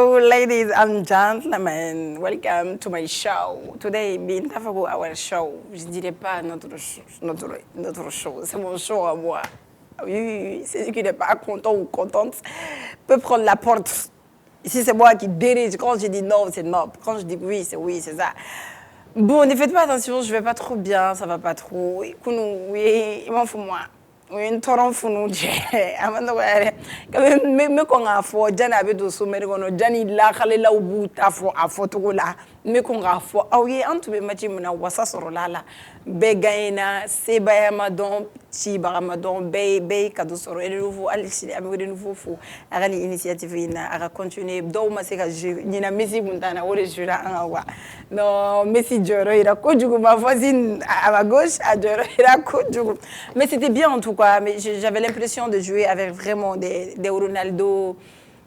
Hello, ladies and gentlemen. Welcome to my show. Today, Bintafago, our show. Je ne dirais pas notre show. C'est mon show à moi. Oui, celui qui n'est pas content ou contente peut prendre la porte. Ici, c'est moi qui dirige. Quand je dis non, c'est non. Quand je dis oui, c'est ça. Bon, ne faites pas attention, je vais pas trop bien, ça va pas trop. Oui, il m'en faut moi. Oui, une torrent funu je. Amanda wale. Me ko nga fo jana be do so mere gono jani la khale la ubu ta fo afoto la. Me ko nga fo awi antu be machi muna wasa soro lala. Be gaina seba ya madon ti ba madon be ka do soro ele nouveau alixi ami de nouveau fo. Ara ni initiative ina ara continuer do ma se ka ni na mesi muntana wole jura anwa. Non, Messi Joro ira kojugu ma voisine à ma gauche à Joro ira kojugu. Mais c'était bien en tout cas, mais j'avais l'impression de jouer avec vraiment des Ronaldo,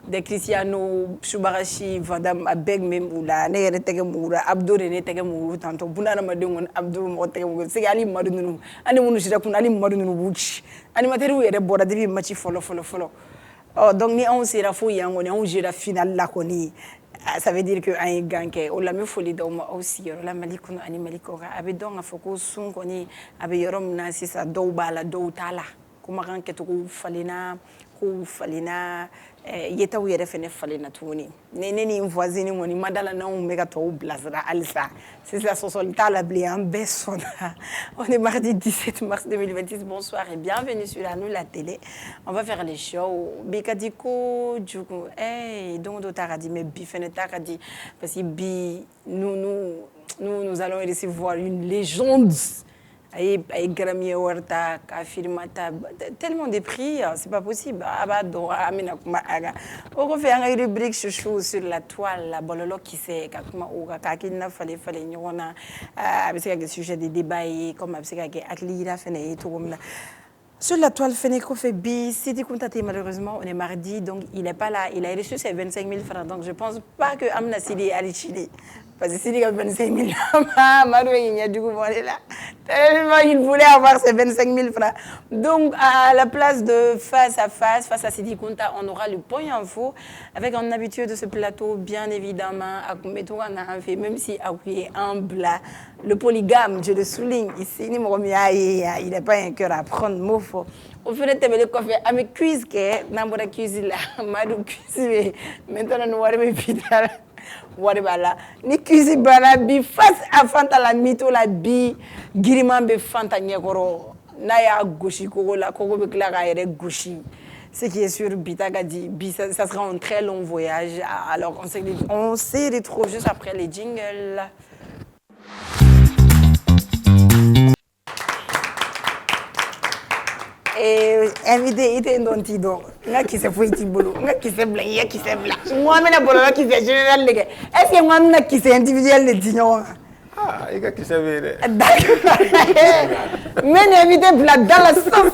des Cristiano, Subarashi, Van Damme, Abeg Memoula, Nere Tegemoura, Abdo René Tegemoura, tanto Bunana Madung, Abdo Motegum, Segali Madunu, and the Munusha Kunali Madunu Wuch, and Materu era border de Machi follow. Oh, donc ni on sera fou yang on jira final la koni. Ça veut dire que un ganke o la me folie do ma aussi la malikono animaliko abe donc afoko sun koni abe yorom na sisa do bala do tala kuma ganke to falina yeta wi refene falina tuni ni voisine woni madala na mega to blazra alsa c'est la tala bli en besona. On est mardi 17 mars 2026. Bonsoir et bienvenue sur la télé. On va faire les shows bikadiko djugo donc dotaradi me bifenetaradi parce que nous allons recevoir une légende. Avec Grammy Award, Kafirmata, tellement de prix, c'est pas possible. On refait une rubrique chouchou sur la toile, la bololo qui sait, kakina fallait nyona, avec des sujets de débat, comme avec Aklira, Fene, tout comme là. Sur la toile, Feneko fait bis, Sidi Kuntate, malheureusement, on est mardi, donc il n'est pas là. Il a reçu ses 25 000 francs, donc je ne pense pas que Amna Sidi allait Chili. Parce que Sidi a 25 000 tellement il voulait avoir ses 25 000 francs. Donc, à la place de face à Sidi Kunta, on aura le point info avec un habitué de ce plateau, bien évidemment, même si il est humble, le polygame, je le souligne ici, il n'a pas un cœur à prendre, mot fort. Au fait, tu le coffre à mes cuisses, n'importe cuisine là, madou cuisine, maintenant nous allons me Waribala ni cuisine bana bi face à fanta la mito la bi giriman be fanta nyekoro na ya goshi koko la koko be klara ere goshi. Ce qui est sûr, Bitaga dit, ça sera un très long voyage. Alors on se retrouve juste après les jingles. Invité était un dontido. Nga qui se fait tibolo, nga qui se blanc, ya qui se blanc. Moi mais la bolo qui se général les gars. Est-ce que moi n'a qui se individuel les dignon? Ah, il y a qui se veut. Mais invité plat dans la sauce.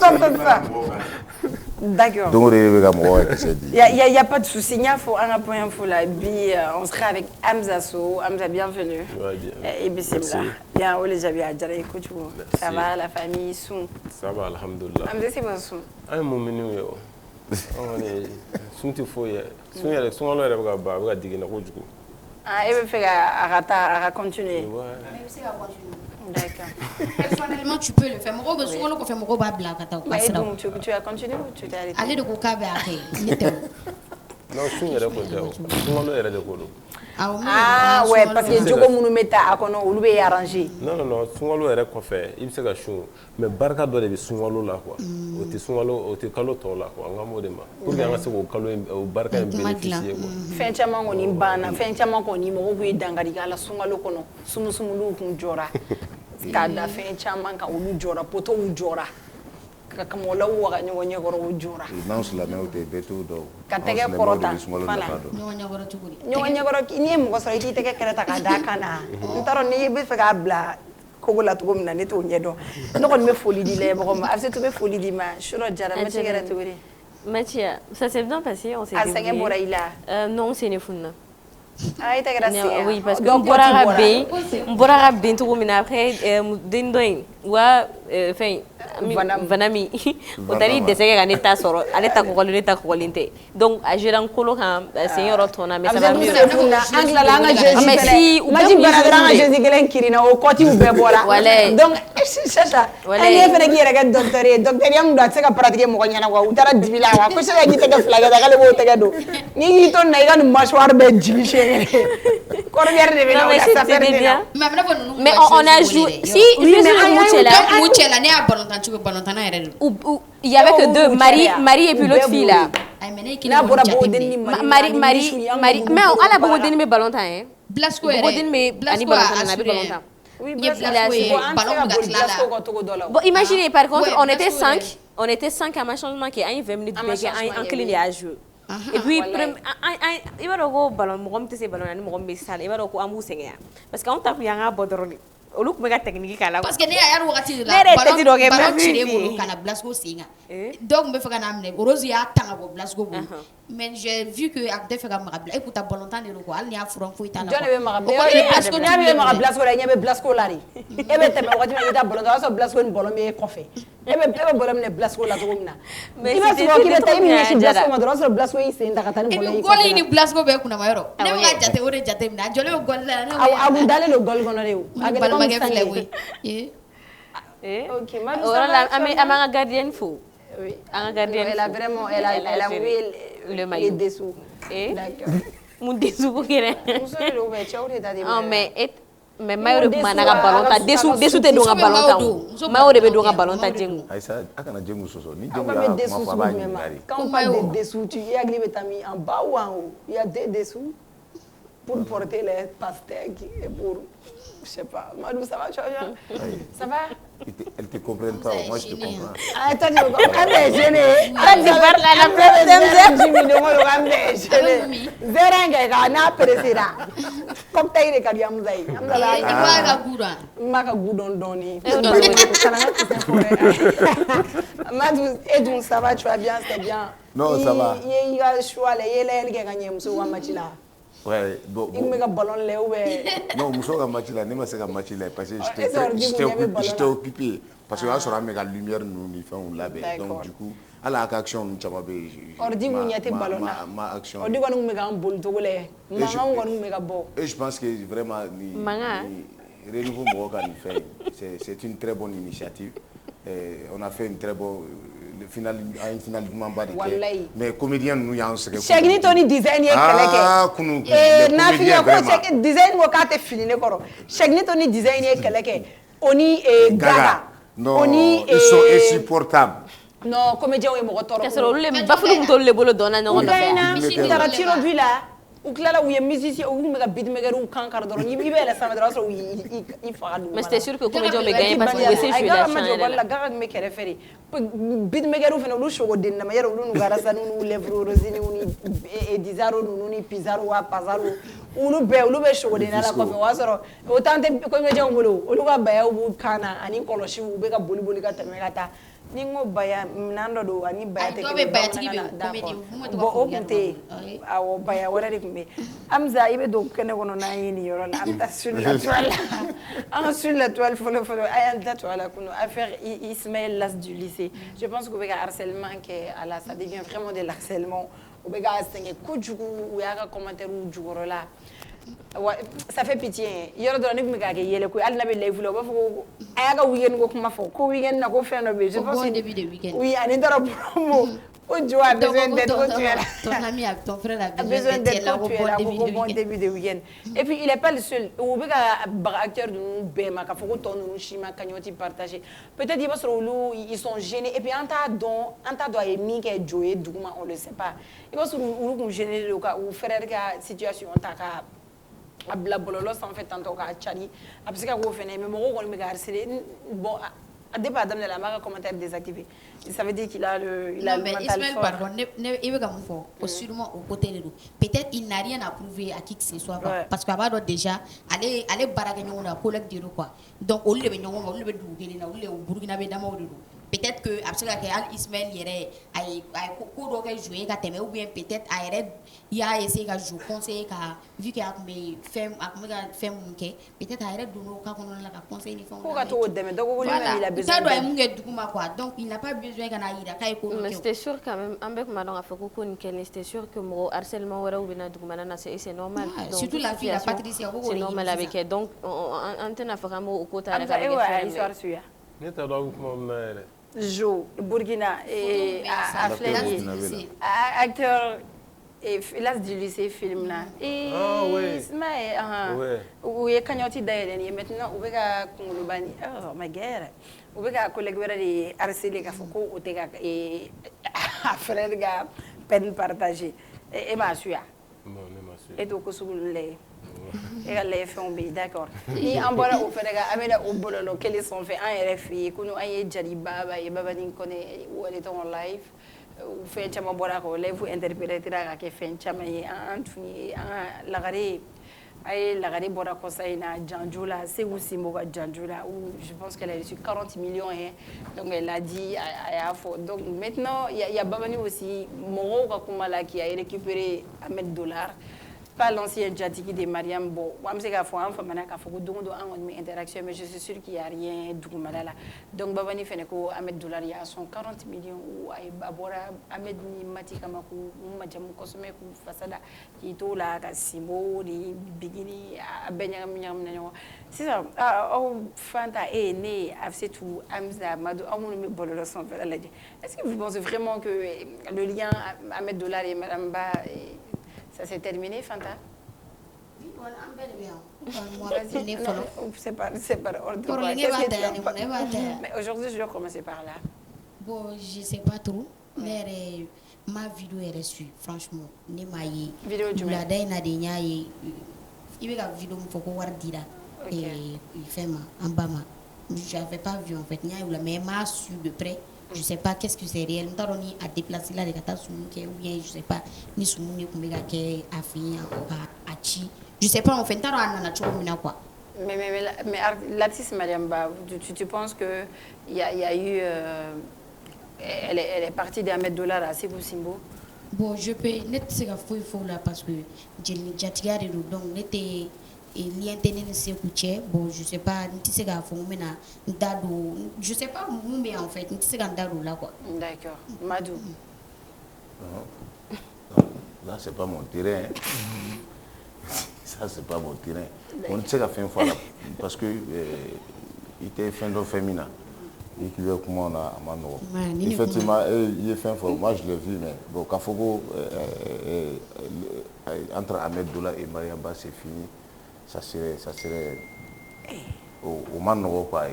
D'accord. Donc il y a pas de souci, il faut un point info la bi on sera avec Hamza So, Hamza bienvenue. Ouais, bien. Et bismillah. Bien, on les a bien à écoute. Ça va la famille Sou. Ça va alhamdoulillah. Hamza c'est bon Sou. Un moment yo. On est sunti foye. Sunya son lo era ba digina ko juko. Ah, il veut faire à continuer. Ouais. Mais c'est à continuer. D'accord. Personnellement, tu peux le faire. Moi, je suis là, mon robe blanc. Mais donc, tu as continué ou tu t'es arrêté? Allez, de Kokabe, non, je suis là pour dire. Souvent, là, il y a des colos. Ah, ouais, parce que Djoko Mounumeta a kono ou lui arrangé. Non, souvent, là, il y a quoi faire. Il me sait que je suis. Mais Barca doit être souvent là, quoi. Au te souvent là, au te calo là, quoi. En gros, pour que on se voit calo au Barca bénéficier. Fin chama on imbana, fin chama on imo ko idangari kala souvent là kono. Sumu lu kunjora. Kada fin chama ka ulu jora poto ujora. Kakamola uwa nyonye goro ujora. Non c'est la même au beto do. Katege korota. Fala. Nyonye goro ni mo ko so iti tege kereta kada kana. Ntaro ni be fega bla. Kogola to gomna ne to nyedo. No kon me folie di le bo ma afse to me folie di ma. Shuro jara ma chegera to gori. Mathia, ça s'est bien passé, on s'est débrouillé. Non, c'est une founa. Ah, il t'a grâce. Oui, parce que on pourra rabber tout le monde après, dindoin. Ou fɛn Vanami o taara dɛsɛ kɛ ka ne ta sɔrɔ ale ta kɔkɔlen ne ta kɔkɔlen tɛ donc a joué kolo kan sen yɔrɔ tɔnna mais ça va mieux an tilala an ka jeu maji bara dɔrɔn an ka jeu kelen kirinna o kɔtiw bɛɛ bɔra donc Chacha ale fana k'i yɛrɛ kɛ docteur ye docteur ya mun don a tɛ se ka pratiquer mɔgɔ ɲɛna quoi u taara dibi la wa ko Chacha k'i tɛgɛ fila kɛ k'ale b'o tɛgɛ don n'i k'i to nin na i ka nin mâchoire bɛɛ jigi siɲɛ kelen corbière de bɛ na o la sapeur de na mais on a joué si Cela n'est pas longtemps tu veux pas longtemps il y avait que deux Marie et puis l'autre fille là n'a bɔra Bogodeni Marie mais ala Bogodeni bɛ ballon tan hein Blasco Bogodeni bɛ ani ballon tan na bɛ ballon tan oui Blasco bon imaginez par contre on était 5 à ma changement qui a une 20 minutes en clé de à jouer et puis il va donc ballon mɔgɔ min tɛ se ballon na ni mɔgɔ min bɛ sale il va donc an b'u sɛgɛn parce que anw ta kun y'an ka bɔ dɔrɔn de olu tun bɛ ka technique k'a la parce que ne y'a wagati de la ballon cire bolo ka na Blasco sen kan donc n bɛ fɛ ka n'a minɛ Rose y'a tan ka bɔ Blasco bolo mais j'ai vu que a tun tɛ fɛ ka maga Blasco et pourtant ballon tan de don quoi hali ni y'a furan foyi t'a la jɔn de bɛ maga Blasco n'a bɛ maga Blasco la i ɲɛ bɛ Blasco la de e bɛ tɛmɛ wagati min i bɛ taa ballon ta o y'a sɔrɔ Blasco ni ballon bɛ e kɔfɛ e bɛ ballon minɛ Blasco la cogo min na i bɛ sɔrɔ k'i bɛ taa i bɛ ɲɛsin Blasco ma dɔrɔn o y'a sɔrɔ Blasco y'i sen ta ka taa ni ballon ye gɔli ni Blasco bɛ kunnama yɔrɔ ne bɛ ka jate o de jate minɛ a jɔlen bɛ gɔli la a kun dalen don gɔli kɔnɔ de o a kɛlen balimakɛ filɛ ok an b'an ka gardienne fo an ka gardienne elle a vraiment elle a mouillé le maillot dessous d'accord mun dessous ko kɛnɛ muso de don mais cɛw de ta de mais maillot de tun b'an na ka ballon ta dessous tɛ don ka ballon ta maillot de bɛ don ka ballon ta Djengu Aïssa a kana Djengu sɔsɔ ni on Djengu va y'a mettre kuma fɔ a b'a ɲininkali quand on parle de dessous tu y hakili bɛ taa min en bas ou en haut il y a deux dessous pour porter les pastèques et pour je sais pas Madou ça va tu vas bien ça va elle te comprend pas moi je te comprends ah toi tu me comprends elle est gênée elle parle la problème Jimmy de moi elle est gênée zérenga ka na presera comme tayi de kadi amza yi amza la i b'a ka gura ma ka gudon doni Madou et donc ça va tu vas bien c'est bien non ça va il y a choix les yele ke ka nyemuso wa machila ouais bon il me ka ballon le ou non muso ka match là ne ma se ka match là parce que j'étais occupé parce que y'a sɔrɔ an bɛ ka lumière ninnu ni fɛnw labɛn donc du coup ala ka action ninnu caman bɛ yen ordi mun ɲɛ tɛ ballon na ma action ordi kɔni bɛ k'an boli cogo lɛ mankan kɔni bɛ ka bɔ et je pense que vraiment ni renouveau mɔgɔw ka nin fɛn c'est une très bonne initiative on a fait une très bonne final duman ba de kɛ mais comédien ninnu y'an sɛgɛn Cheick Tony design ye kɛlɛ kɛ kunu Nafiya ko Cheick design ko k'a tɛ fili ne kɔrɔ Cheick Tony design ye kɛlɛ kɛ o ni Gaga non ils sont insupportables non comédien ye mɔgɔ tɔɔrɔ ka sɔrɔ olu le bafulu kun t'olu le bolo dɔnna ɲɔgɔn nɔfɛ u taara tiro du la u tilala u ye musicien u kun bɛ ka beatmaker kan kari dɔrɔn i bɛ yɛlɛ sanfɛ dɔrɔn o y'a sɔrɔ i faga duguma mais c'était sûr que comédien bɛ gagner parce que u bɛ se jouer la channel la Gaga kun bɛ kɛrɛfɛ de beatmaker fana olu sogo dennama yɛrɛ olu n'u garasanu n'u lèvre rosini ni Dizaro ninnu ni Pizarro wa Pazaro olu bɛ sogo denna la kɔfɛ o y'a sɔrɔ o temps tɛ comédien bolo olu ka bayaw b'u kan na ani kɔlɔsiw u bɛ ka boli ka tɛmɛ ka taa ni n ko baya minɛn dɔ don ani baya tɛ kelen bon o tun tɛ yen awɔ baya wɛrɛ de tun bɛ yen Amza i bɛ don kɛnɛ kɔnɔ n'an ye nin yɔrɔ la an bɛ taa sur la toile an ka sur la toile fɔlɔ a y'an da to a la kunun affaire Ismaël Las du lycée je pense que u bɛ ka harcèlement kɛ a la ça devient vraiment de l'harcèlement u bɛ ka sɛgɛn kojugu u y'a ka commentaire jukɔrɔ la ça fait pitié yɔrɔ dɔ la ne tun bɛ k'a kɛ yɛlɛ koyi hali n'a bɛ live la u b'a fɔ ko a y'a ka weekend ko kuma fɔ ko weekend na ko fɛn dɔ bɛ yen je pense que oui ani n taara promo ko jo a besoin d'être ko tu es là ton ami ton frère a besoin d'être là ko bon début de weekend et puis il est pas le seul u bɛ ka baga acteur ninnu bɛɛ ma k'a fɔ ko tɔ ninnu si ma cagnotte partager peut-être i b'a sɔrɔ olu ils sont gênés et puis an t'a dɔn a ye min kɛ jo ye duguma on le sait pas i b'a sɔrɔ olu kun gêné de ka u frère ka situation ta ka a bila bɔlɔlɔ sanfɛ tantɔ k'a cari a bɛ se ka k'o fɛnɛ mais mɔgɔw kɔni bɛ ka harceler bon depuis a daminɛ la an b'a ka commentaire désactivé ça veut dire qu'il a le mental fort. Pardon i bɛ ka mun fɔ o sûrement o côté de don peut-être il n'a rien à prouver à qui que ce soit parce que a b'a dɔn déjà ale baarakɛ ɲɔgɔn na collègue de don quoi donc olu de bɛ ɲɔgɔn kan olu de bɛ dugu kelen na olu de Burukina bɛ damaw de don peut-être que a bɛ se ka kɛ hali Ismaël yɛrɛ a ye ko dɔ kɛ jouer ka tɛmɛ ou bien peut-être a yɛrɛ y'a essayer ka jouer conseiller ka vu que a tun bɛ ka fɛn mun kɛ peut-être a yɛrɛ donn'o cas kɔnɔna la ka conseil ni fɛnw ko ka t'o dɛmɛ donc ko voilà il a u besoin t'a dɔn a ye mun kɛ duguma quoi donc il n'a pas besoin ka na yira k'a ye ko min mais kɛ c'était sûr quand même an bɛɛ tun b'a dɔn k'a fɔ ko nin kɛlen c'était sûr que mɔgɔ harcèlement wɛrɛw bɛ na dugumana na c'est normal ouais, surtout la fille la Patricia ko c'est normal a bɛ kɛ donc an tɛna fɔ k'an b'o ko ta yɛrɛ Amza, ouais, histoire suya. Ne t'a dɔn a bɛ kuma min na yɛrɛ. Jo, Burkina, et à Flénie, acteur, et là, du lycée, film là. Et oui. Où il y a Kanyoti d'ailleurs, et maintenant, où il y a Kongolubani, oh, ma guerre, où il y a collègue de harceler, qui font au Tega, et à frère, peine partagée. Et ma suya. Bon, ne ma suya. Et donc, les. Et les font bien, d'accord. Ni en bora au fait amena au bololo quels sont faits en RFI que nous ayez jali baba et baba ni connaît ou elle est en live ou fait chama bora ko live ou interpréter la que fait chama y antuni lagare ay lagare bora ko ça ina janjula c'est aussi moga janjula où je pense qu'elle a reçu 40 millions hein donc elle a dit à faux donc maintenant il y a baba ni aussi moro ka kumala qui a récupéré $100 pas l'ancien Djatiki de Mariam Bo. Moi, je sais qu'à fois, on a interaction, mais je suis sûre qu'il n'y a rien là. Donc, Babani Feneko, $100, il y a 40 millions ou Babora, Ahmed Mati Kamakou, Madjamou Kosome, Fasada, qui est là, Simo, les Bigini, Benyam. C'est ça. Oh, Fanta est né, c'est tout, Amza, Madou, Amoun, Bololo sont fait la. Est-ce que vous pensez vraiment que le lien $100 et Madame Ba. Ça s'est terminé, Fanta? Oui, on a c'est pas ordre. Mais aujourd'hui, je dois commencer par là. Bon, je sais pas trop, mais ma vidéo est reçue, franchement. Ne m'a y vidéo du la day na de nya y il y a vidéo faut ko war dira et il fait ma en bas ma j'avais pas vu en fait nya mais m'a su de près. Je sais pas qu'est-ce que c'est réel. Nous avons à déplacer là les gars ou bien je sais pas ni soumou comme les gars qui a fini à chi. Je sais pas en fait. Nous avons quoi. Mais l'artiste Mariam Ba, tu penses que il y a eu elle est partie $100 à Sékou Simbo? Bon, je peux net c'est qu'il faut là parce que j'ai déjà donc n'était et l'intérêt c'est couché bon je sais pas tu sais qu'à fond maintenant dado je sais pas mais en fait tu sais quand dado là quoi. D'accord. Madou. Non, là c'est pas mon terrain. Ça c'est pas mon terrain. On sait qu'à faire une fois là parce que il était fin de féminin. Et qui veut comment on a mano. Effectivement il est fin fort. Moi je l'ai vu mais bon Kafogo entre $100 et Mariam Ba c'est fini. Ça serait au Mano quoi.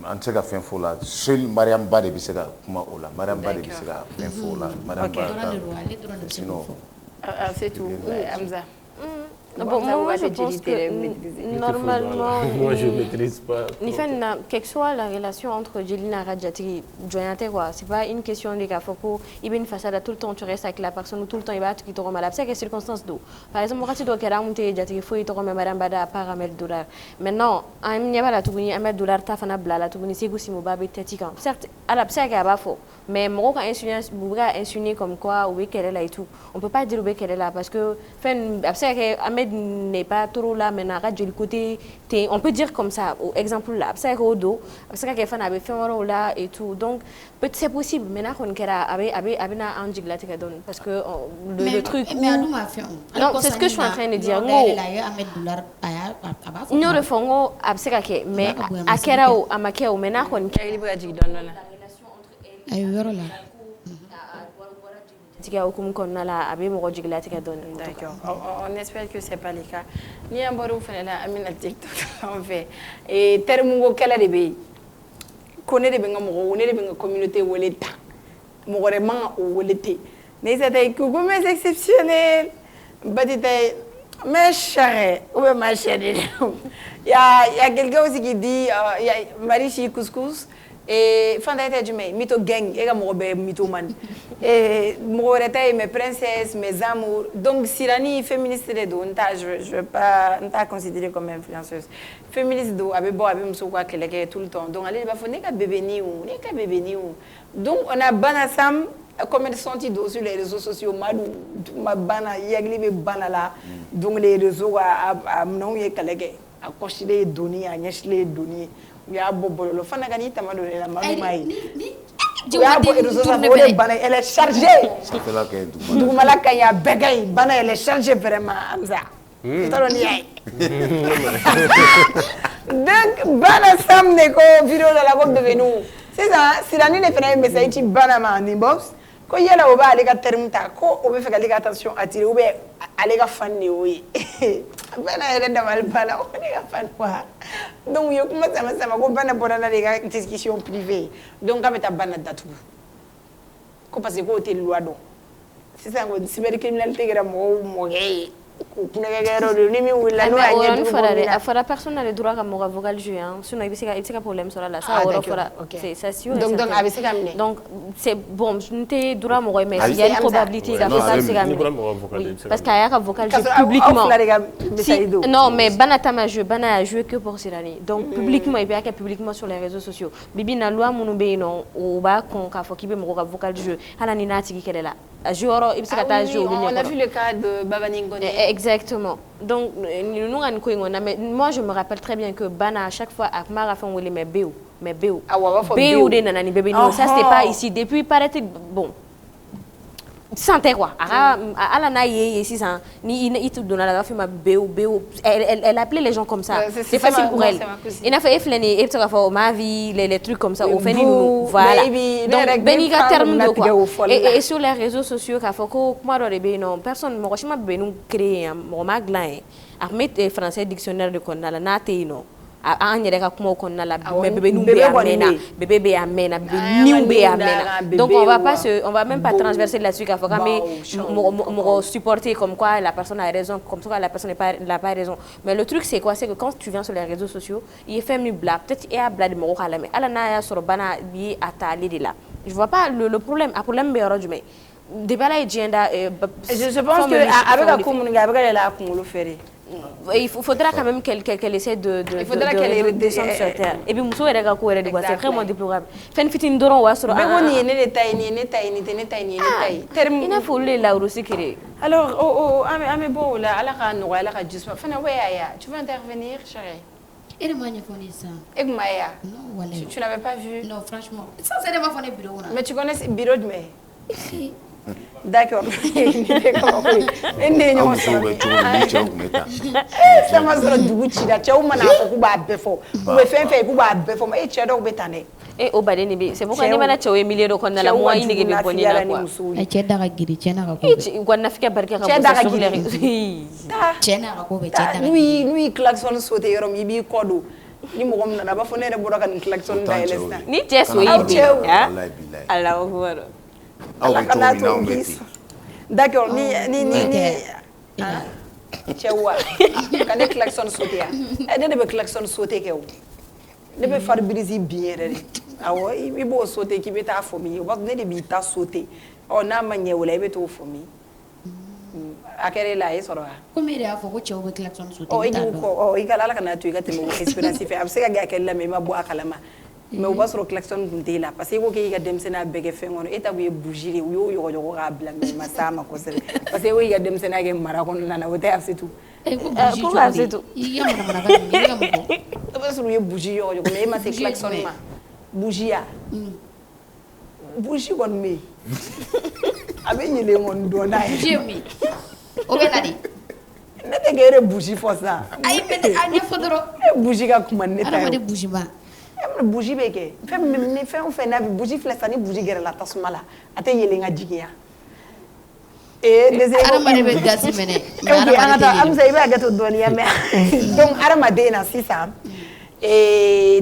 En tout cas, fin faux là. Seul Mariam Ba de Bissega, comment on l'a. Mariam Ba de Bissega, fin faux là. Mariam Ba. Sinon. C'est tout. Amza. Bon, moi, je pense que normalement, moi je ne maîtrise pas. Quelle que soit la relation entre Jelina et Radjatri, c'est pas une question de cas il y a une façade tout le temps tu restes avec la personne ou tout le temps il va te quitter malade. C'est quelle circonstance d'eau. Par exemple, moi, si tu dois qu'elle a monté Jatri, il faut y tomber Madame Bada à part $100. Maintenant, il n'y a pas la tournée $100 ta fana bla la tournée c'est aussi mobile tétiquant. Certes, à la psy qu'elle a faux, mais moi quand insinué comme quoi ou qu'elle est là et tout, on peut pas dire qu'elle est là parce que n'est pas trop là maintenant du côté on peut dire comme ça au exemple là c'est au dos parce que fan avait fait là et tout donc peut-être c'est possible maintenant qu'on avait un jiglaté parce que le truc non c'est ce que je suis en train de dire non le fond mais à Kerao à Makeo maintenant qu'on la relation entre elle D'accord. On espère que ce n'est pas le cas. Ni un bon fait là, Amina TikTok en fait. Et terme quelle est le connaît les bengamo, on est les communauté où l'État, moralement où l'État. Mais c'était comme exceptionnel. Mais chère, où est ma chère? Il y a quelqu'un aussi qui dit, Marie Couscous. Fanta tɛ jumɛn mytho gang e ka mɔgɔ bɛɛ ye mythomane mɔgɔ wɛrɛ ta ye mes princesses mes amours donc Sirani féministe de don je vais pas n t'a considérer comme influenceuse féministe don a bɛ bɔ a bɛ musow ka kɛlɛ kɛ tout le temps donc ale de b'a fɔ ne ka bébé ni o donc on a Bana Sam commerçante don sur les réseaux sociaux ma Bana yagli bɛ Bana la donc les réseaux a minɛnw ye kɛlɛ kɛ a kɔsilen ye doni ye a ɲɛsilen ye doni ye u y'a bɔ bɔlɔlɔ fana ka n'i tama don ne la maa min m'a ye u y'a bɔ réseau sanfɛ o de Bana elle est chargée dugumala ka ɲi a bɛɛ ka ɲi Bana elle est chargée vraiment Hamza n t'a dɔn n'i y'a ye donc Bana Sam de ko vidéo dɔ la ko bébéniw sisan Sirani de fana ye message ci Bana ma en inbox ko yala o b'ale ka terme ta ko o bɛ fɛ k'ale ka attention attirer ou bien ale ka fan de y'o ye Bana yɛrɛ dabali banna o ne ka fan quoi donc u ye kuma sama ko Bana bɔra n'a de ka discussion privée donc k'a bɛ taa Bana datugu ko parce que k'o tɛ loi dɔn sisan ko cybercriminalité kɛra mɔgɔw mɔkɛ ye ko kunnagɛkɛyɔrɔ de ni min wulila n'o y'a ɲɛ dugu bɔ min na a fɔra personne n'a le droit ka mɔgɔ vocal jouer sinon i bɛ se ka problème sɔrɔ a la ça yɔrɔ fɔra c'est sûr donc a bɛ se ka minɛ donc c'est bon n tɛ droit mɔgɔ ye mais il y a une probabilité k'a fɔ k'a bɛ se ka minɛ parce que a y'a ka vocal jouer publiquement non mais Bana ta ma joué Bana a joué que pour Sirani donc publiquement il bɛ kɛ publiquement sur les réseaux sociaux bibi na loi minnu bɛ yen nɔ o b'a kɔn k'a fɔ k'i bɛ mɔgɔ ka vocal jouer hali ni n'a tigi kɛlɛ la a joué yɔrɔ i bɛ se ka taa jouer olu ɲɛkɔrɔ on a vu le cas de Babani Ngoné. Exactement. Donc, nous avons mais moi je me rappelle très bien que Bana à chaque fois à Mara fait on mais Béou Béou de nanani bébé non ça c'était pas ici depuis paraît bon sans terroir à la naïe ici ça ni il te donne la fille ma Béou elle appelait les gens comme ça c'est facile pour elle il a fait flâner et tu vas faire ma vie les trucs comme ça au fait nous voilà donc Beniga terme de quoi et sur les réseaux sociaux qu'a fait que moi dans les non personne moi je m'a benu créer mon maglan à mettre français dictionnaire de qu'on a la naté non an yɛrɛ ka kuma kɔnɔna la mais bébé nous bɛ amena bébé bɛ amena bébé niw bɛ amena donc on va même pas transverser là-dessus k'a fɔ k'an bɛ mɔgɔ supporter comme quoi la personne a raison comme quoi la personne n'a pas raison mais le truc c'est quoi c'est que quand tu viens sur les réseaux sociaux il est fait min bila peut-être e y'a bila de mɔgɔ k'a lamɛn ala n'a y'a sɔrɔ Bana bi a ta ale de la je vois pas le problème a problème bɛ yɔrɔ jumɛn depuis ala ye diɲɛ da je pense que a bɛ ka ko minnu kɛ a bɛ ka yɛlɛ a kunkolo fɛ il faudra quand même qu'elle essaie de descendre sur terre et puis muso yɛrɛ ka ko yɛrɛ de quoi c'est vraiment déplorable fɛn fitinin dɔrɔn o y'a sɔrɔ bɛɛ ko nin ye ne de ta ye nin ye ne ta ye nin tɛ ne ta ye nin ye ne ta ye terme i n'a fɔ olu de la aussi kere alors an bɛ bɔ o la ala ka nɔgɔya ala ka jisuma fana ouais Aya tu veux intervenir chérie et de manière fournie ça et que Maya non voilà tu n'avais pas vu non franchement ça c'est de ma fournie bureau mais tu connais ce bureau de mai d'accord e ne ɲɔgɔn sama sɔrɔ dugu cira cɛw mana fɔ k'u b'a bɛɛ fɔ u bɛ fɛn fɛn k'u b'a bɛɛ fɔ e cɛ dɔw bɛ tan dɛ o baden de bɛ c'est pourquoi ne mana cɛw ye milieu dɔ kɔnɔna la moi i nege bɛ bɔ nin na quoi cɛ da ka girin cɛ n'a ka ko bɛ gɔnnafikɛ barika ka bɔ sur les réseaux cɛ n'a ka ko bɛ cɛ da ka girin n'u y'i klaxon sauter yɔrɔ min i b'i kɔ don ni mɔgɔ min nana a b'a fɔ ne yɛrɛ bɔra ka nin klaxon dayɛlɛ sisan ni cɛ so y'i bi Allahu akbar aw bɛ cogo min na anw bɛ ten d'accord ni cɛ wa ka ne klaxon sauter yan ne de bɛ klaxon sauter kɛ o ne bɛ fari-brise bin yɛrɛ de awɔ i b'o sauter k'i bɛ taa fɔ min ye o b'a sɔrɔ ne de b'i ta sauter n'a ma ɲɛ o la i bɛ t'o fɔ min a kɛra e la a ye sɔrɔ wa komi e de y'a fɔ ko cɛw bɛ klaxon sauter i ka ala kana to i ka tɛmɛ o expérience fɛ a bɛ se ka kɛ a kɛli la mais i ma bɔ a kalama mais o b'a sɔrɔ klaxon tun t'e la parce que i ko k'e ka denmisɛnniya bɛɛ kɛ fɛn kɔnɔ e ta kun ye bougie de u y'o yɔgɔyɔgɔ k'a bila mais ma s'a ma kosɛbɛ parce que i ko k'i ka denmisɛnniya kɛ mara kɔnɔna na o tɛ Afisetu pourquoi Afisetu i ka manamanakan nin i ka mɔgɔ o b'a sɔrɔ u ye bougie yɔgɔyɔgɔ mais e ma se klaxon ma bougie ya bougie kɔni bɛ yen a bɛ yɛlɛ kɔni dɔn n'a ye bougie ye mun ye o bɛ na de ne tɛ k'e de bougie fɔ sisan ayi mɛ a ɲɛfɔ dɔrɔn e bougie ka kuma ni ne ta ye adamaden bougie ba bougie bɛ kɛ fɛn o fɛn n'a bɛ bougie filɛ sisan ni bougie gɛrɛla tasuma la a tɛ yɛlɛ ka jigin yan adamaden bɛ gasi minɛ Amisa i bɛ hakɛ to dɔɔnin ya mais donc adamaden na sisan ni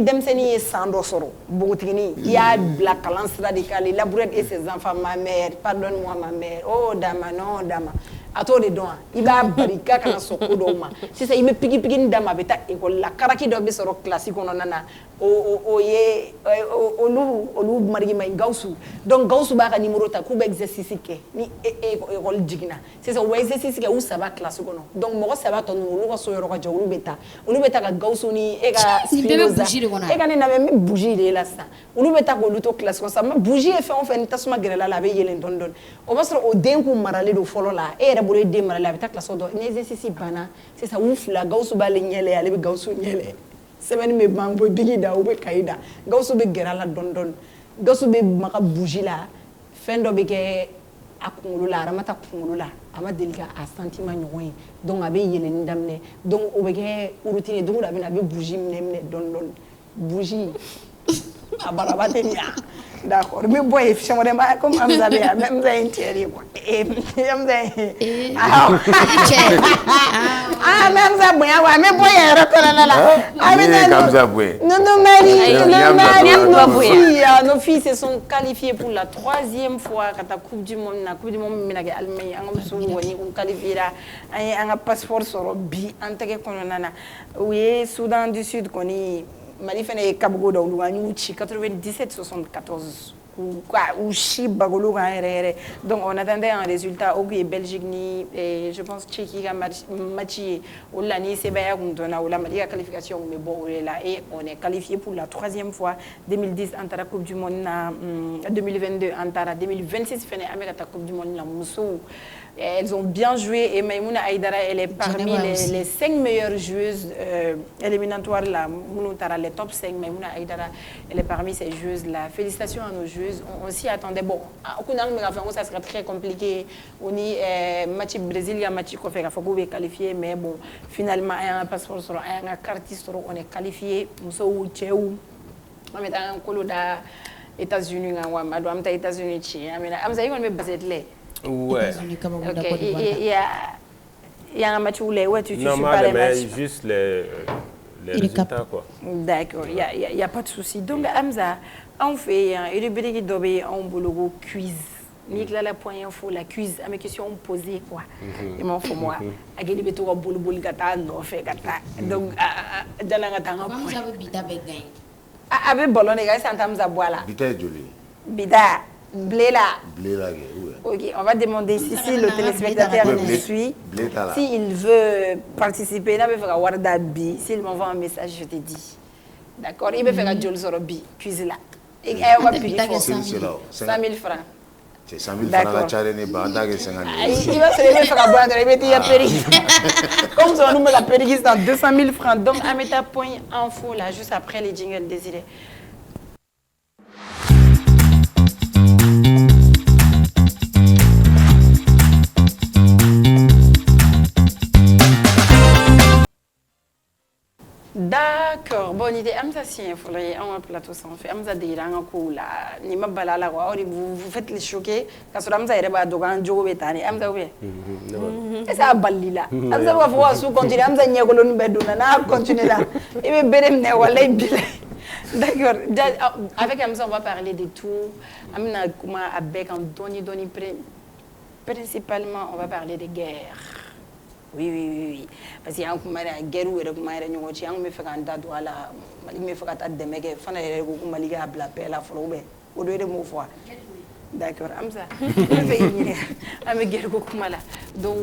denmisɛnnin ye san dɔ sɔrɔ npogotiginin i y'a bila kalan sira de kan les labourettes et ses enfants ma mère pardonne-moi ma mère oh dama non dama a t'o de dɔn wa i b'a bari k'a kana sɔn ko dɔw ma sisan i bɛ pigi-pigini d'a ma a bɛ taa école la karaki dɔ bɛ sɔrɔ kilasi kɔnɔna na o ye olu marigima Gawusu donc Gawusu b'a ka numéro ta k'u bɛ exercice kɛ ni école jiginna sisan u bɛ exercice kɛ u 3 classe kɔnɔ donc mɔgɔ 3 tɔ ninnu olu ka so yɔrɔ ka jan olu bɛ taa ka Gawusu ni e ka Spinoza e ka ne lamɛn n bɛ bougie de la sisan olu bɛ taa k'olu to classe kɔnɔ sisan bougie ye fɛn o fɛn ni tasuma gɛrɛla la a bɛ yɛlɛn dɔɔni dɔɔni o b'a sɔrɔ o den kun maralen don fɔlɔ la e yɛrɛ bolo e den maralen a bɛ taa classe dɔ ni exercice banna sisan u 2 Gawusu b'ale ɲɛlɛ ale bɛ Gawusu ɲɛlɛ semaine bɛ ban bɔ bigi da u bɛ kayi da Gawusu bɛ gɛrɛ a la dɔɔni dɔɔni Gawusu bɛ maga bougie la fɛn dɔ bɛ kɛ a kunkolo la Aramata kunkolo la a ma deli ka a sentiment ɲɔgɔn ye donc a bɛ yɛlɛnni daminɛ donc o bɛ kɛ routine donc a bɛ bougie minɛ dɔɔni dɔɔni bougie a baraba tɛ ɲa d'accord n bɛ bɔ yen fiɲɛ wɛrɛ ma comme Amza bɛ yan Amza ye n cɛ de ye quoi Amza ye Amza bonya wa n bɛ bɔ yen yɛrɛ kɔnɔna la nos filles se sont qualifiées pour la 3e fois ka taa coupe du monde na coupe du monde min bɛna kɛ Allemagne an ka musow kɔni u qualifiera an ye an ka passeport sɔrɔ bi an tɛgɛ kɔnɔna na u ye Soudan du Sud kɔni Mali fana ye kabugo da olu an y'u ci 97-74 u si bagolo kan yɛrɛ yɛrɛ donc on attendait un résultat o kun ye Belgique ni je pense Tchéquie ka match ye o la ni sebaya kun dɔnna o la Mali ka qualification kun bɛ bɔ o de la et on est qualifié pour la 3e fois 2010 an taara coupe du monde na 2022 an taara 2026 fana an bɛ ka taa coupe du monde na musow elles ont bien joué et Maïmouna Aïdara elle est parmi les 5 meilleures joueuses éliminatoires là les top 5 Maïmouna Aïdara elle est parmi ces joueuses là félicitations à nos joueuses on s'y attendait bon ça serait très compliqué on y match Brésil ya match ko fait ka faut qualifier mais bon finalement un passeport sur un carte sur on est qualifié muso chéu on met un colo da États-Unis ngwa mado amta États-Unis chi amina amza yiko me basetle ouais. Ok, il y a un match où les tu suis pas les matchs. Juste les résultats quoi. D'accord, il y a pas de souci. Donc Amza, on fait une rubrique d'obé en bologo quiz. Nikla la point info la quiz à mes questions posées quoi. Et mon faut moi à gagner beto bolo bolo gata no fait gata. Donc dala gata un point. Amza veut bita begay. Avec ballon les gars c'est Amza boila. Bita joli. Bida Bléla. Bléla, ok, on va demander si le téléspectateur nous suit, s'il veut participer, s'il m'envoie un message, je te dis. D'accord, il veut faire un jol sorobi, cuisine là. Et on va payer 100 000 francs. C'est 100 000 francs la charrette n'est pas d'accord 50 000. Il va se lever faire un bois, il va dire périgis. Comme ça, on nous met la périgis dans 200 000 francs. Donc, à mettre un point info là, juste après les jingles désirés. D'accord, bonne idée. Amza si il faudrait un plateau sans fait. Amza de iranga koula. Ni ma balala quoi. Vous faites les choquer. Parce que Amza est là dogan jogo betani. Amza oui. Et ça balila. Amza va voir sous continuer. Amza n'y a que l'on beduna na continuer là. Et me berem ne wala bile. D'accord. Avec Amza on va parler de tout. Amna kuma avec un doni principalement on va parler de guerre. Oui. Parce qu'il y a une guerre où il y a une guerre où il y a une guerre. D'accord, Amza. I'm a guerre kumala. Do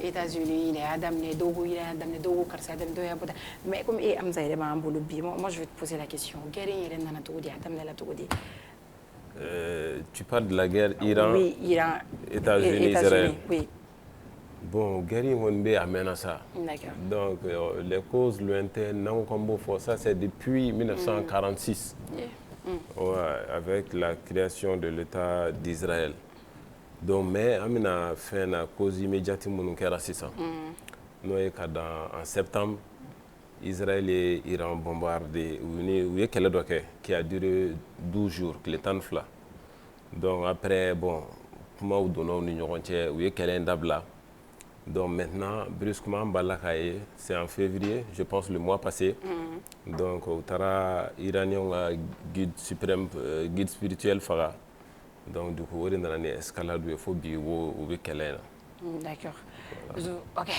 États-Unis, il est Adam, do Karsadem, do Yabuda. Mais comme Amza est un boulot bien, moi je vais te poser la question. Guerre, il est dans la Toudi, Adam, la Toudi. Tu parles de la guerre Iran, oui, Iran, États-Unis, Israël. Oui. Bon, guerre, on est à ça. D'accord. Donc, les causes lointaines, non combo for ça, c'est depuis 1946. Ouais, avec la création de l'État d'Israël. Donc, mais on a fait une cause immédiate en septembre, Israël et Iran bombardé, qui a duré 12 jours, le temps de fla. Donc après, bon, comment on donne une union entière, donc maintenant, brusquement, c'est en février, je pense le mois passé. Donc, au Tara iranien guide suprême, guide spirituel Farah. Donc, du coup, on a une escalade où il faut D'accord. Ok.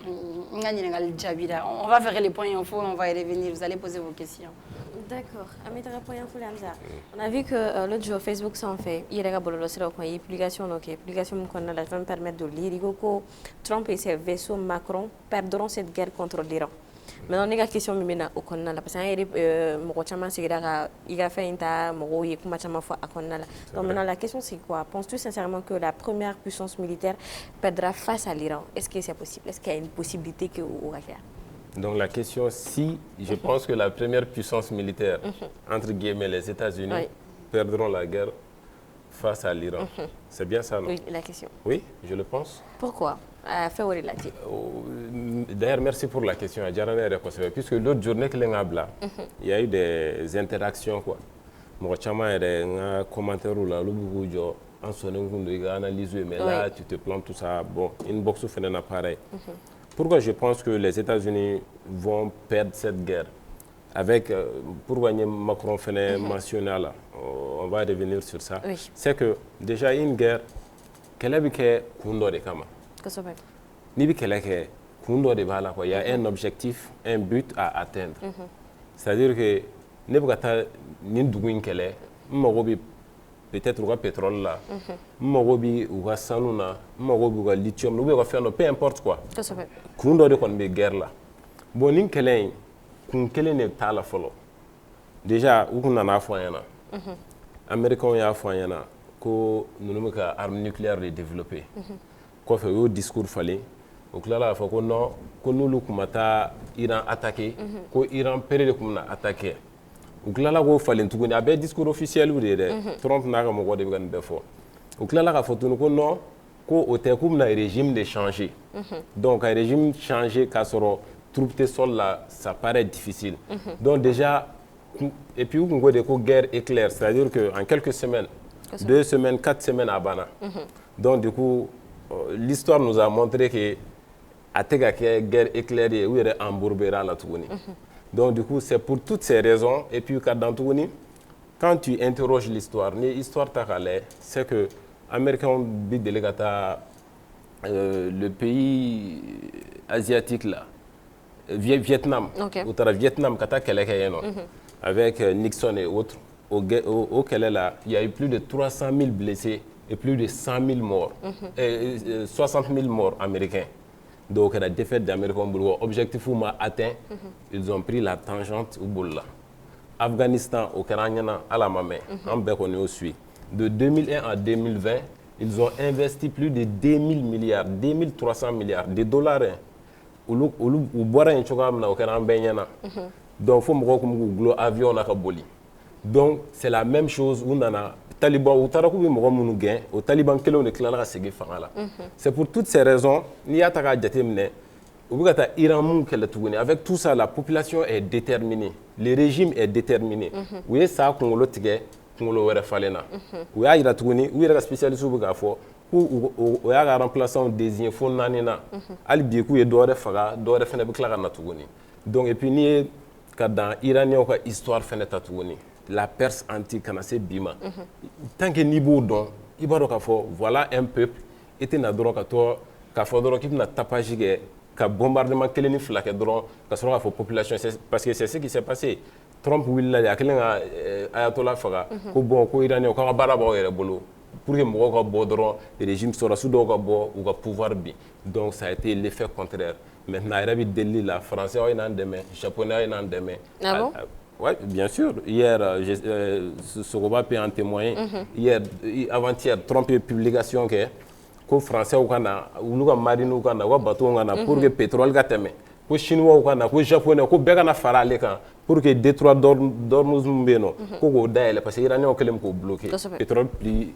On va faire les points infos, on va y revenir. Vous allez poser vos questions. D'accord. On a vu que l'autre jour, Facebook s'en fait. Il y a des publications, qui vont permettre de lire. Trump et ses vaisseaux Macron perdront cette guerre contre l'Iran. Maintenant, les questions sont au Canada parce que maintenant, la question c'est quoi? Penses-tu sincèrement que la première puissance militaire perdra face à l'Iran? Est-ce que c'est possible? Est-ce qu'il y a une possibilité que vous faire? Donc la question, si je pense que la première puissance militaire, entre guillemets les États-Unis, perdront la guerre face à l'Iran. C'est bien ça, non? Oui, la question. Oui, je le pense. Pourquoi? D'ailleurs, merci pour la question. Puisque l'autre journée que il y a eu des interactions. Quoi. Commentaire mais là, tu te plantes tout ça. Bon, inbox fait un appareil. Pourquoi je pense que les États-Unis vont perdre cette guerre? Avec, pourquoi Macron fait mentionner là, on va revenir sur ça. Oui. C'est que déjà une guerre, quelle est de Kama? Il y a un objectif, un but à atteindre. C'est-à-dire que peut-être le pétrole là, le sanuna, le lithium, peu importe quoi. Guerre là. Bon, déjà, on a les Américains ont une arme nucléaire développée. Quoi fait au discours fallait au clair la fois que non que nous Iran attaqué que Iran péré comme attaqué au clair la ko fallait tout a be discours officiel ou de Trump n'a comme ko de gan befo au clair la fa tout ko non ko au te comme na régime de changer donc un régime changé ka soro troupe de sol là ça paraît difficile donc déjà et puis on voit que guerre éclair c'est-à-dire que en quelques semaines 2 semaines 4 semaines à Bana donc du coup l'histoire nous a montré que la guerre éclairée où il est embourbera la Tougouni. Donc du coup c'est pour toutes ces raisons et puis quand tu interroges l'histoire, l'histoire c'est que Américains délégata le pays asiatique là, Vietnam, Vietnam avec Nixon et autres, au là, il y a eu plus de 300 000 blessés et plus de 100 000 morts, 60 000 morts américains. Donc la défaite des Américains, objectif atteint, ils ont pris la tangente au bout là. Afghanistan, au Karanyana, à la Mamé, en Béconé au Suisse. De 2001 à 2020, ils ont investi plus de 2 000 milliards, 2 300 milliards de dollars. Donc donc c'est la même chose où on a Taliban ou Tarakou Mouroumounouguin, au Taliban Kelo ne clara Segui Fangala. C'est pour toutes ces raisons, Niataka Djatemne, avec tout ça, la population est déterminée, le régime est déterminé. Oui, ça, qu'on le tige, qu'on le falena. Oui, il y a Touni, oui, il y a spécialiste ou Gafo, ou il y a un remplaçant désigné Fonanina, Albiku et Dore Faga, Dore Fenebuklara Natouni. Donc, et puis, ni dans l'Iranien, histoire Fenetatouni. La Perse antique, Bima. Tant que niveau don, il va voilà un peuple, et tu n'as droit qu'à toi, qu'à faire qu'il n'a pas gagné, qu'à bombardement qu'elle n'est flaque droit, qu'à ce la population, parce que c'est ce qui s'est passé. Trump will la yaklinga ayatollah faga, ko bon ko iranien ko baraba yere bolo, pour que mo ko bodron le régime sera sous do ko bo ou ko pouvoir bi. Donc ça a été l'effet contraire. Maintenant Arabi Delhi la français o ina demain, japonais o ina demain. Ah bon? Oui, bien sûr. Hier, Soroba peut en témoigner. Hier, avant-hier, Trump a publication que les Français ou les Marines ou les bateaux pour que le pétrole gagne. Les Chinois ou les Japonais ou les Farale pour que Détroit d'Ormuz Mbeno, pour que parce que les Iraniens ont bloqué. Le pétrole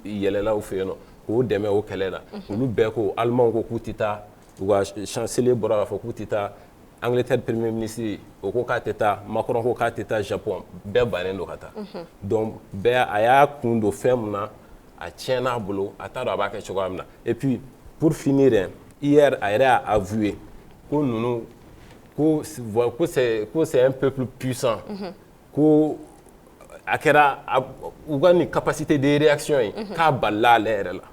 il est là où fait non. Ou demain au Calera. Nous beko Allemands au Koutita, ou chancelier Bora au Koutita. Angleterre premier ministre au Kokateta, Macron au Kokateta, Japon, bɛɛ bannen don ka taa. Donc bɛɛ a y'a kun don fɛn mun na, a tiɲɛna a bolo, a t'a dɔn a b'a kɛ cogoya min na. Et puis pour finir, hier a yɛrɛ y'a avoué ko ninnu ko c'est un peuple puissant, ko a kɛra u ka nin capacité de réaction ye k'a balila ale yɛrɛ la.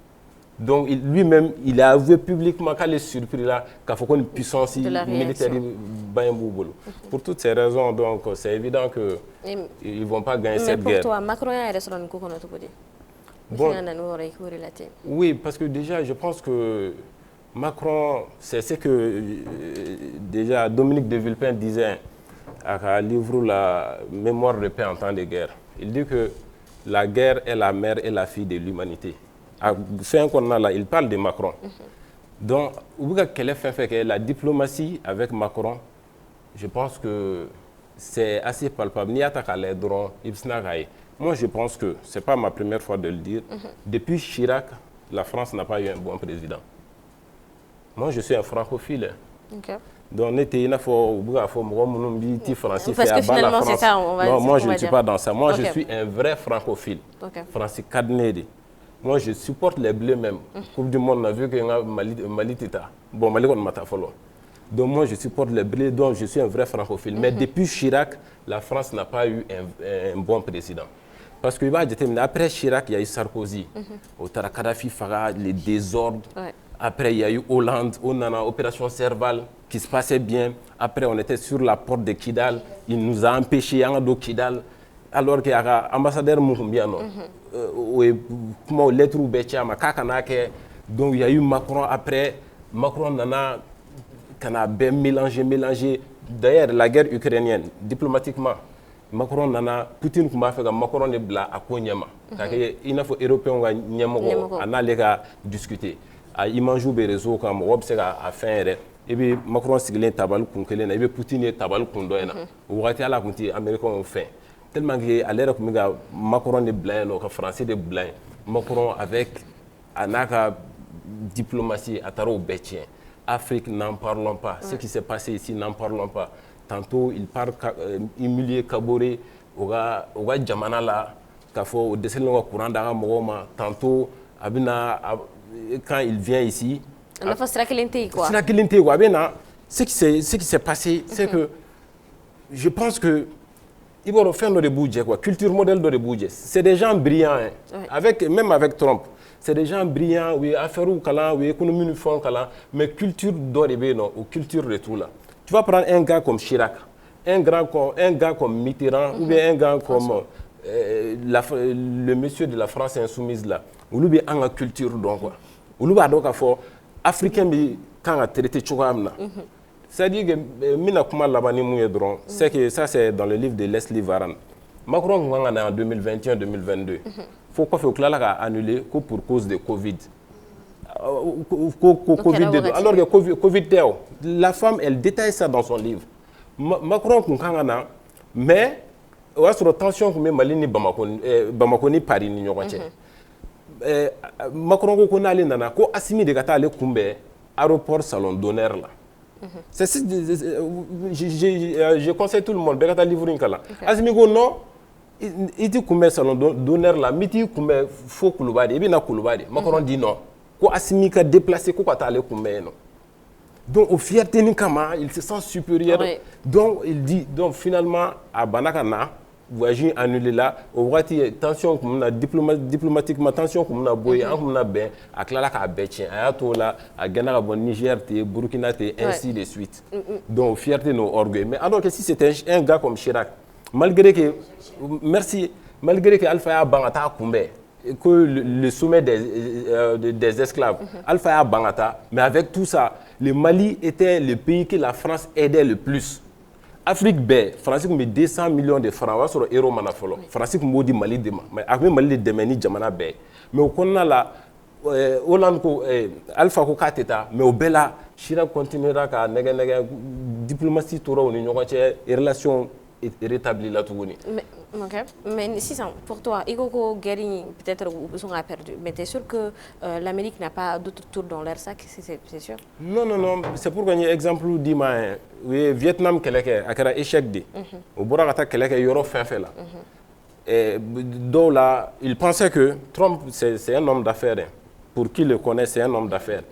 Donc lui-même, il a avoué publiquement qu'elle est surpris là, qu'il faut une puissance militaire. Pour toutes ces raisons, donc c'est évident qu'ils ne vont pas gagner cette guerre. Mais pour toi, Macron a un restaurant bon, oui, parce que déjà, je pense que Macron, c'est ce que déjà Dominique de Villepin disait à livre La mémoire de paix en temps de guerre. Il dit que la guerre est la mère et la fille de l'humanité. Il parle de Macron. Donc, la diplomatie avec Macron, je pense que c'est assez palpable. Moi, je pense que ce n'est pas ma première fois de le dire. Depuis Chirac, la France n'a pas eu un bon président. Moi, je suis un francophile. Okay. Donc, parce que finalement, c'est ça, moi, je ne suis pas dans ça. Moi, je suis un vrai francophile. Francis Kadnedi. Moi, je supporte les Bleus même. Coupe du Monde, on a vu qu'il y a Mali Tita. Bon, Mali, on m'a follow. Donc, moi, je supporte les Bleus, donc je suis un vrai francophile. Mais depuis Chirac, la France n'a pas eu un bon président. Parce que après Chirac, il y a eu Sarkozy. Au Kadhafi Farah, les désordres. Ouais. Après, il y a eu Hollande, on a l'opération Serval qui se passait bien. Après, on était sur la porte de Kidal. Il nous a empêchés de Kidal. Alors qu'il y a l'ambassadeur Moumbiano. Donc, il y a eu Macron après. Macron a bien mélangé. D'ailleurs, la guerre ukrainienne, diplomatiquement, Macron nana Poutine kuma fait Macron ne bla a ko nyama il faut européen ga nyamo anale ga discuter a imanju be réseau ka mo obse ga a fin et puis Macron sigilen tabal kun kelen et puis Poutine tabal kun do ena wakati ala kunti américain on fait tellement que à l'ère comme ga Macron ne bla no ka français de bla Macron avec anaka diplomatie ataro betien Afrique n'en parlons pas ce qui s'est passé ici n'en parlons pas. Tantôt, il part humilier Kaboré, Oga Djamana la, au décès de courant d'Ara Mogoma. Tantôt, quand il vient ici. Ce qui s'est passé, c'est que je pense que il va faire nos budgets, culture modèle de budget. C'est des gens brillants, hein. Même avec Trump. C'est des gens brillants, oui, affaires ou kala, oui, économie du fond kala, mais culture d'orébé, non, ou culture de tout là. Tu vas prendre un gars comme Chirac, un gars comme Mitterrand, ou bien un gars comme le monsieur de la France insoumise là. Ou bien une culture donc quoi. Ou bien donc africain mais quand a traité Chouamna. C'est-à-dire que mina kuma labani mouye dron. C'est que ça c'est dans le livre de Leslie Varan. Macron en 2021-2022. Faut quoi faire que là annuler pour cause de Covid. COVID. Alors que Covid, la femme, elle détaille ça dans son livre. Macron, mais il y a une tension que Mali ni Bamako ni Paris ni Macron ko na nana ko asimi de gata le kumbe aéroport salon d'honneur là. Je conseille tout le monde de gata livre kala. Asimi go non il dit kumbe salon d'honneur là, miti kumbe faux kulubadi, et bien na kulubadi. Macron dit non. Ko asimi ka déplacé ko ka tale kumbe non. Donc au fierté ni kama, il se sent supérieur. Oui. Donc il dit donc finalement à Banakana voyage annulé là au wati tension comme na diplomatiquement tension comme na boy comme na ben à clara ka betien à to là à Ghana bon Niger te Burkina te ainsi de suite. Donc fierté nos orgueil. Mais alors que si c'était un gars comme Chirac, malgré que Alpha a bangata kumbe que le sommet des esclaves, Alpha a bangata, mais avec tout ça, le Mali était le pays que la France aidait le plus. Afrique B, France a 200 millions de francs sur l'euro manafolo. France a dit Mali demain, mais avec Mali demain ni Jamana B. Mais au Kona la Hollande Alpha ko kateta, mais au Bella Chirac continuera à nega diplomatie toura au Union européenne et relations rétablies là tout. Mais si pour toi, Igoko Guérin peut-être on a perdu, mais tu es sûr que l'Amérique n'a pas d'autre tour dans leur sac, c'est sûr? Non, c'est pour gagner exemple d'Ima, oui, Vietnam quelqu'un a un échec de, au Bouragata quelqu'un Europe fait là. Et donc là, il pensait que Trump c'est un homme d'affaires, pour qui le connaît c'est un homme d'affaires.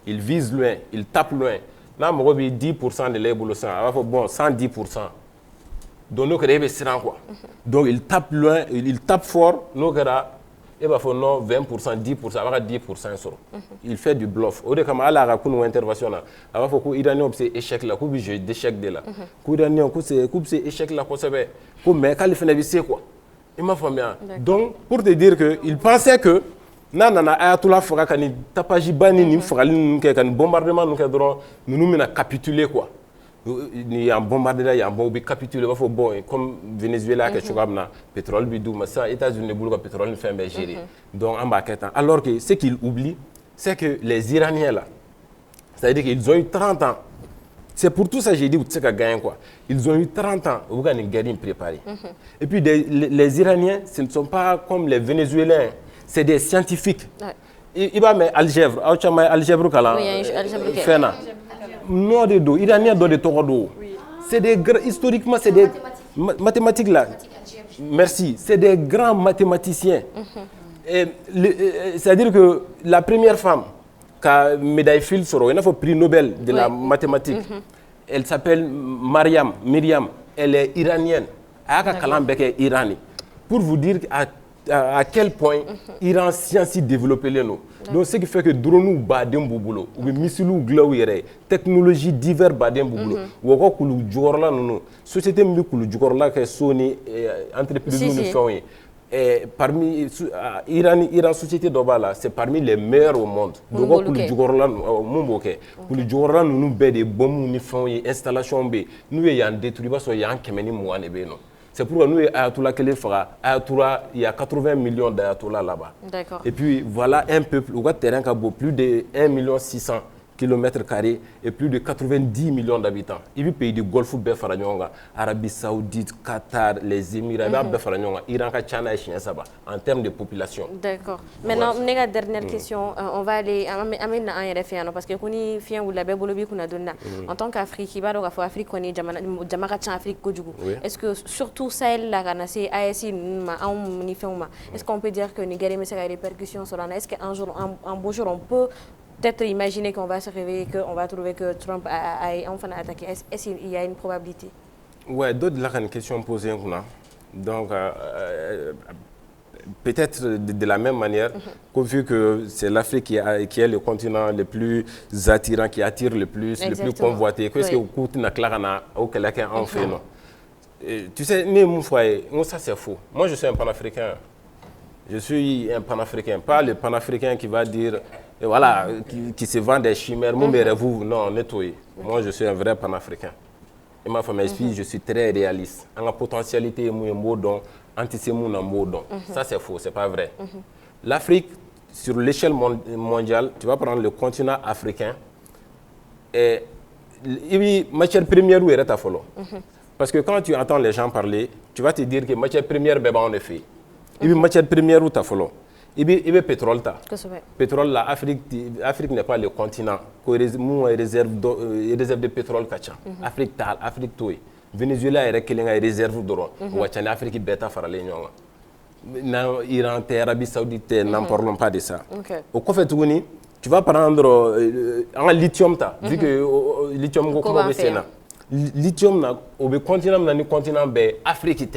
Il vise loin, il tape loin. Là, on 10% de l'ébullition, bon 110%. Donc, nous quoi. Donc, il tape loin, il tape fort, nous il va faire non 20%, 10%, avoir 10% sur. Il fait du bluff. Au début, à la une intervention, il va faire que l'Iranien c'est échec là, que jeu d'échec de là. Que l'Iranien c'est échec là, que c'est mais quand il fait c'est quoi? Il m'a fait bien. Donc pour te dire que il pensait que nana ayatollah faga kan tapaji bani ni fagali ni kan bombardement nous cadrons nous mena capituler quoi. Il y a un bombardement, il y a un bon capitulé, il faut bon comme Venezuela que chogabna pétrole bidou mais ça États-Unis boulot pétrole ne fait pas gérer. Donc en baquetant. Alors que ce qu'ils oublient, c'est que les Iraniens là, c'est-à-dire qu'ils ont eu 30 ans. C'est pour tout ça que j'ai dit que gagné quoi. Ils ont eu 30 ans, vous avez une guerre préparée. Et puis les Iraniens, ce ne sont pas comme les Vénézuéliens, c'est des scientifiques. Il va mettre algèbre, algèbre kala. Oui, algèbre. Fena. Non de dos, Iraniens do de torodo. C'est des historiquement c'est des mathématiques là. Merci, c'est des grands mathématiciens. C'est-à-dire que la première femme qui a médaille Fields sur un prix Nobel de la mathématique, elle s'appelle Myriam, elle est iranienne. Elle a Kalambek irani. Pour vous dire à quel point l'Iran science développé les nous. Donc ce qui fait que drone badem boulot ou missile glow technologie divers badem boulot ou ko kulu jogorla nous société mi kulu jogorla que Sony entreprise nous font et parmi Iran société d'Obala c'est parmi les meilleurs au monde donc kulu jogorla mumboke kulu jogorla nous be des bombes ni font installation be nous y a détruit parce qu'il y a un kemeni moane be non. C'est pourquoi nous, Ayatollah Kelefara, Ayatollah, il y a 80 millions d'Ayatollah là-bas. D'accord. Et puis voilà un peuple, où terrain qui a plus de 1 600 000 km² et plus de 90 millions d'habitants. Il y a des pays du Golfe, Arabie Saoudite, Qatar, les Émirats, Iran, China et Chine, en termes de population. D'accord. Maintenant, une dernière question. On va aller à un parce que nous sommes en tant qu'Afrique, est-ce que surtout celle là, est-ce qu'on peut dire que Nigeria a des répercussions sur la. Est-ce qu'un jour, un beau jour, on peut peut-être imaginer qu'on va se réveiller, qu'on va trouver que Trump a enfin attaqué. Est-ce qu'il y a une probabilité? Oui, d'autres là, une question posée. Donc, peut-être de la même manière, vu que c'est l'Afrique qui est le continent le plus attirant, qui attire le plus convoité. Qu'est-ce que vous avez en fait, non? Tu sais, ça c'est faux. Moi, je suis un panafricain. Je suis un panafricain, pas le panafricain qui va dire, voilà, qui se vend des chimères, non, nettoyez. Moi, je suis un vrai panafricain. Et ma femme explique, je suis très réaliste. En la potentialité, ça c'est faux, c'est pas vrai. L'Afrique, sur l'échelle mondiale, tu vas prendre le continent africain, et il y a une matière première où est follow. Parce que quand tu entends les gens parler, tu vas te dire que la matière première, on est fait. Il y a une matière première où tu as follow. Il y a le pétrole. Pétrole, l'Afrique n'est pas le continent. Il y a réserve de pétrole. Afrique, Afrique, tout. Venezuela est une réserve d'or. L'Afrique est bêta farale. Iran, Arabie Saoudite, n'en parlons pas de ça. Au fait, tu vas prendre un lithium. Vu que le lithium est un lithium, au continent, Afrique,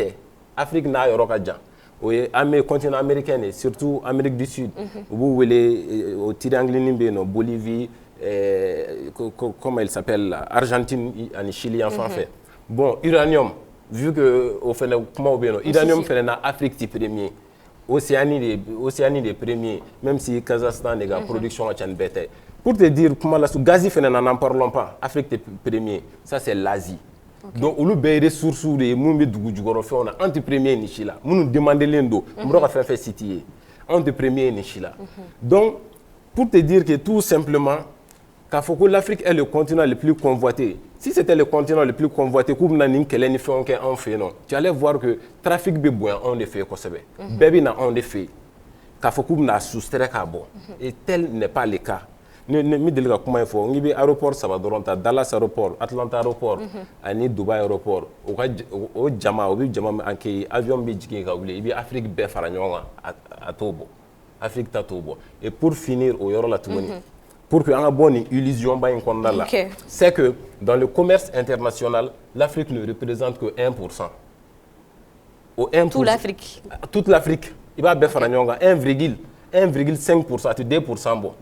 Afrique n'a pas de oui, continent américain et surtout Amérique du Sud. Vous voulez au triangle Bolivie, comment il s'appelle, Argentine, en Chili, enfin fait. Bon, uranium, vu que au fait uranium fait en Afrique premier, Océanie des premiers, même si Kazakhstan est production à Tchanbete. Pour te dire comment la gaz fait n'en parlons pas, Afrique est premier, ça c'est l'Asie. Donc, on a des ressources, on a des premiers nichila. On nous demande l'endo, on a fait citer. On des premiers nichila. Donc, pour te dire que tout simplement, l'Afrique est le continent le plus convoité. Si c'était le continent le plus convoité, tu allais voir que le trafic de bois, on est fait. Bébé, on est fait. Et tel n'est pas le cas. Aéroport Salvador, Dallas Aéroport, Atlanta Aéroport, ani Dubai Aéroport. Au Jama, avion bi Afrique be faranyonga à Togo. Afrique ta Togo. Et pour finir au yoro la Toumani. Pour que ait bonne illusion c'est que dans le commerce international, l'Afrique ne représente que 1%. Au 1%. Toute l'Afrique. Toute l'Afrique. il va faire 1,5% à 2% bon.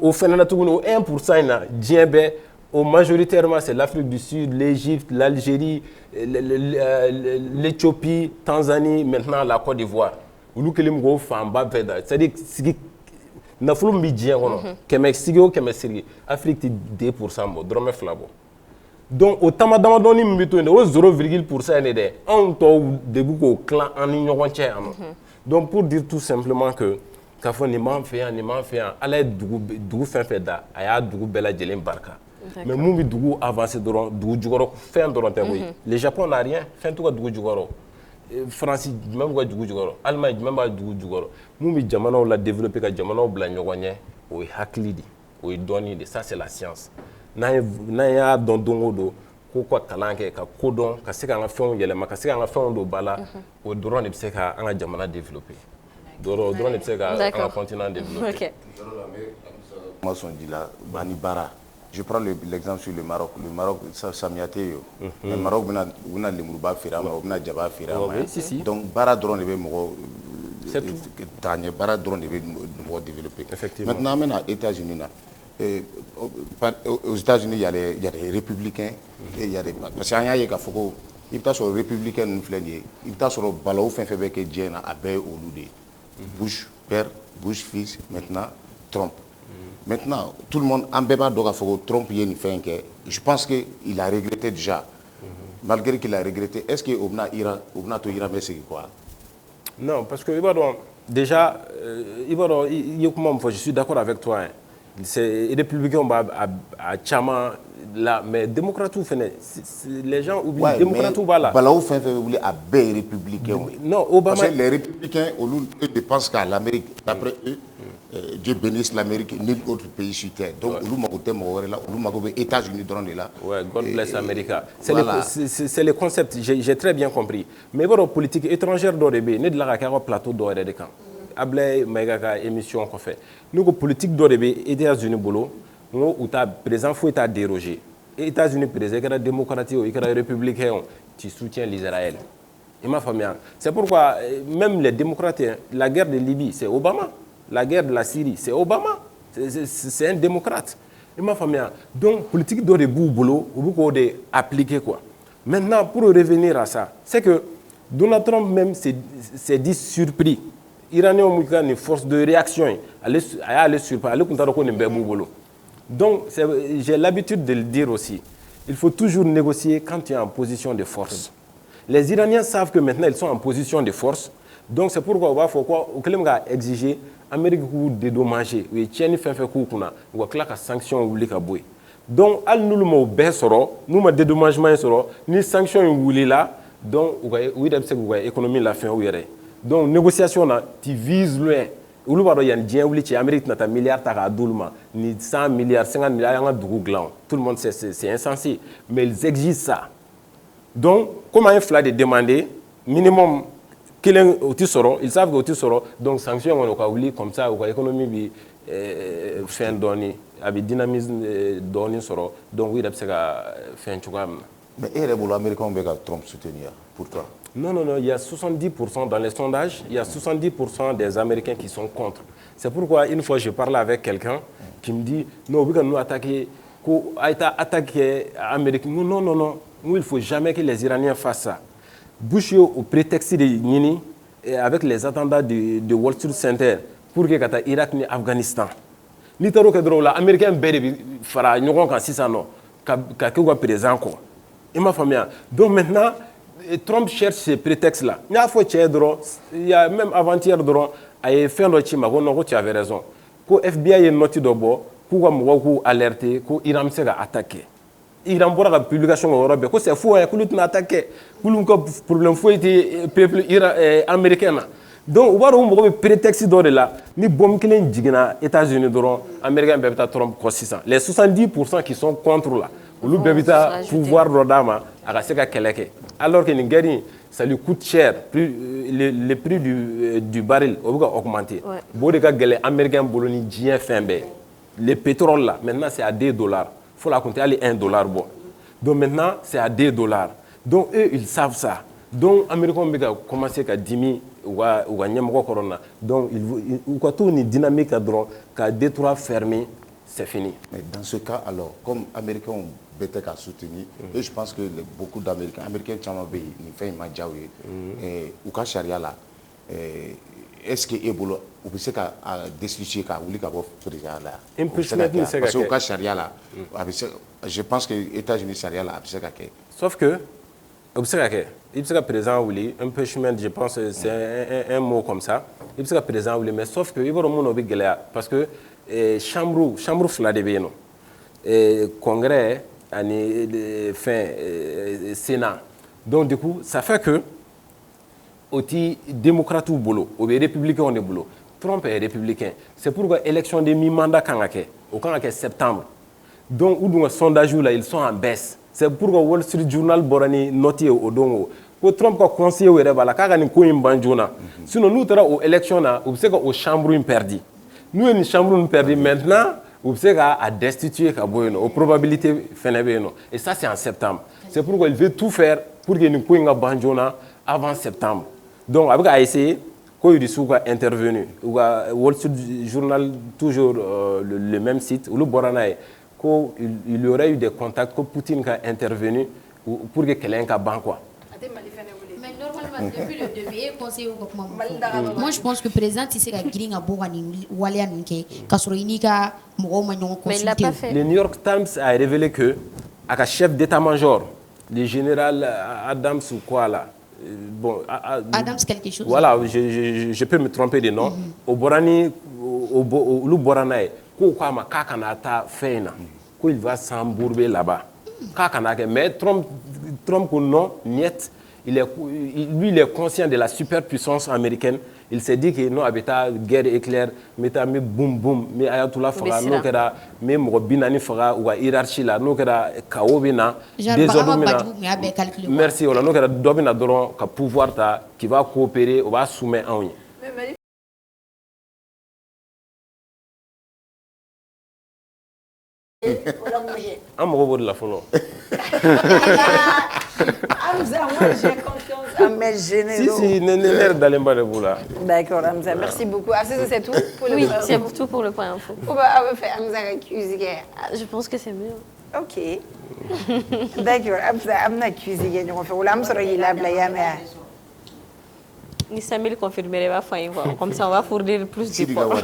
Au phénomène au 1% majoritairement c'est l'Afrique du Sud, l'Égypte, l'Algérie, l'Éthiopie, Tanzanie, maintenant la Côte d'Ivoire. C'est-à-dire nafulu mi diɲɛ kɔnɔ kɛmɛ sigi o kɛmɛ sigi Afrique ti 2% bɔ dɔrɔmɛ 2 bɔ donc o tama damadɔni min bɛ to yen o 0,% ye dɛ anw tɔw de bɛ k'o tilan an ni ɲɔgɔn cɛ yan nɔ donc pour dire tout simplement que k'a fɔ nin m'an fɛ yan nin m'an fɛ yan Ala ye dugu fɛn fɛn da a y'a dugu bɛɛ lajɛlen barika mais mun bɛ dugu avancer dɔrɔn dugu jukɔrɔ fɛn dɔrɔn tɛ koyi le Japon n'a rien fɛn t'u ka dugu jukɔrɔ France jumɛn b'u ka dugu jukɔrɔ Allemagne jumɛn b'a dugu jukɔrɔ mun bɛ jamanaw la développer ka jamanaw bila ɲɔgɔn ɲɛ o ye hakili de o ye dɔnni de ça c'est la science n'an y'a dɔn don o don ko ka kalan kɛ ka kodɔn ka se k'an ka fɛnw yɛlɛma ka se k'an ka fɛnw don ba la o dɔrɔn de bɛ se ka an ka jamana développer dɔrɔn de bɛ se ka an ka continent développer. Je prends l'exemple sur le Maroc. Le Maroc, ça m'y a été. Le Maroc, on a les mourbas firama, on a Djaba firama. Donc, bara drone de mo. C'est tout. Tanya bara drone de mo développer. Maintenant, on a États-Unis là. Aux États-Unis, il y a des républicains et il y a des parce qu'il y a des Kafoko. Il y a des républicains nous flingués. Il y a des balao fin fait que Diana abe au Loudé. Bush père, Bush fils, maintenant Trump. Maintenant, tout le monde en béba doit faire Trump y une fin que je pense qu'il a regretté déjà. Malgré qu'il a regretté, est-ce qu'il a tout ira mais c'est quoi? Non, parce que déjà, je suis d'accord avec toi. Hein. Les républicains à Tchama là, mais démocrates les gens oublient ouais, démocrates ou pas là. Balaou fait voulait à B républicains. Non, Obama. Parce que les républicains, eux dépensent qu'à l'Amérique. D'après eux, Dieu bénisse l'Amérique, nul autre pays sur terre. Donc, les États-Unis dans là. Ouais, God bless America. C'est le concept, j'ai très bien compris. Mais votre politique étrangère d'Orébé, n'est de la plateau d'Orébé quand. Ablé Maïgaka émission qu'on fait. Nous, politique d'Orébé, États-Unis bolo, nous, où ta présent faut être dérogé. États-Unis présent, il y a démocratie, il y a républicain, tu soutiens l'Israël. C'est pourquoi même les démocrates, la guerre de Libye, c'est Obama. La guerre de la Syrie, c'est Obama. C'est un démocrate. Donc, politique de boulot, beaucoup de appliquer quoi. Maintenant, pour revenir à ça, c'est que Donald Trump même s'est dit surpris. Iranien ont une force de réaction. Aller surprendre. Donc, j'ai l'habitude de le dire aussi. Il faut toujours négocier quand tu es en position de force. Les Iraniens savent que maintenant ils sont en position de force. Donc, c'est pourquoi on va faire quoi? On va exiger l'Amérique de dédommager. Oui, tiens, fait coup qu'on a. On va claquer sanctions ou les caboués. Donc, nous le baisse nous le dédommagement sera ni sanctions ou les là. Donc, oui, c'est économie la fin où il y a. Donc, négociation là, tu vises loin. Il y a un bien où l'Amérique n'a pas milliard à doulma, ni 100 milliards, 50 milliards de gland. Tout le monde sait c'est insensé. Mais ils exigent ça. Donc, comment un flag est demandé, minimum, ils savent que tu donc sanctions on a comme ça, l'économie fait un donné, avec dynamisme donné donc oui, c'est fait un choix. Mais et les Américains ont Trump soutenir pour toi? Non, il y a 70% dans les sondages, il y a 70% des Américains qui sont contre. C'est pourquoi une fois je parlais avec quelqu'un qui me dit non, nous attaquer, l'Amérique. Non, nous il ne faut jamais que les Iraniens fassent ça. Bush au prétexte de Nini avec les attentats de Wall Street Center pour que l'Irak ni Afghanistan. Ni taro que drôle, l'Américain béni fera nous quand si ça non, qu'à présent quoi. Il m'a famille. Donc maintenant, Trump cherche ces prétextes-là. Il y a même avant-hier, il y a fait un autre tu avais raison. Que FBI est noté d'abord, que vous alerté, que l'Iran s'est attaqué. L'Iran a la publication européenne, que c'est faux, que l'Iran a attaqué, que le problème fou était peuple américain. Donc, on va avoir un prétexte de là. Ni bombe qui est digna États-Unis, Américains peuvent Trump croissant. Les 70% qui sont contre là. Le pouvoir d'Odama a alors que Nigeria, ça lui coûte cher, le prix du baril a augmenté. Les Américains bolonien le pétrole là, maintenant c'est à $2. Il faut la compter, aller $1. Donc maintenant c'est à $2. Donc eux ils savent ça. Donc les Américains ont commencé à diminuer ou ɲɛmɔgɔ kɔrɔ na. Donc u ka to ni dynamique dɔrɔn ka détroit fermer, c'est fini. Mais dans ce cas alors, comme Américains ont bêté qu'à soutenir, et je pense que beaucoup d'Américains, caman bɛ yen nin fɛn in ma diya u ye, u ka sariya la, est-ce que e bolo u bɛ se ka destituer ka wuli ka bɔ président la? Impeachment ni se ka kɛ. Parce que u ka sariya la, je pense que États-Unis sariya la a bɛ se ka kɛ. Sauf que u bɛ se ka kɛ. Il bɛ se ka président wuli, impeachment, je pense que c'est un mot comme ça. Il bɛ se ka président wuli, mais sauf que i b'a dɔn mun na o bɛ gɛlɛya parce que chambre fila de bɛ yen nɔ, congrès ani Sénat. Donc du coup, ça fait que au ti démocrates bolo, au républicains de bolo. Trump est républicain. C'est pourquoi l'élection de mi-mandat kan ka kɛ, o kan ka kɛ septembre. Donc où donc sondage là, ils sont en baisse. C'est pourquoi Wall Street Journal borani noté au dongo. Ko Trump ka conseiller wɛrɛ b'a la k'a ka nin ko in ban joona. Sinon n'u taara o élection na, u bɛ se ka o chambre in perdu. N'u ye nin chambre in perdu maintenant, u bɛ se ka a destituer ka bɔ yen nɔ. O probabilité fɛnɛ bɛ yen nɔ. Et ça c'est en septembre. C'est pourquoi il veut tout faire pour que nin ko in ka ban joona avant septembre. Donc a bɛ ka essayer ko Irisuw ka intervenu. U ka Wall Street Journal toujours le même site. Olu bɔra n'a ye ko il y aurait eu des contacts ko Poutine ka intervenu pour que kɛlɛ in ka ban quoi. Mais normalement, depuis le début, conseil au gouvernement. Moi, je pense que le président, tu sais, qu'il y a Mais il l'a pas fait. Le New York Times a révélé que le chef d'état-major, le général Adams ou quoi là, bon, Adams quelque chose. Voilà, je peux me tromper de nom. Au Borani, au Boranae, il va s'embourber là-bas. Mais Trump non, niet. Lui, il est conscient de la superpuissance américaine. Il s'est dit que non, avec la guerre éclair, mais boum boum, mais ayatollah fera, nous kera, mais mobinani fera ou hiérarchie là, nous kera kaobina, merci, on a nous kera dobina doron ka pouvoir ta qui va coopérer, on va soumettre en. Un mot de la follow. Hamza, moi j'ai confiance en mes généraux. Si, l'air d'alemba de vous là. D'accord, Hamza, merci beaucoup. Ah, c'est tout pour le Oui, point. c'est tout pour le point info. On va faire Hamza cuisine. Je pense que c'est mieux. Ok. D'accord, Hamza, Hamza cuisine. On fait. Hamza, il a blagué. Ni Samuel confirmerait pas fin comme ça on va fournir plus de points.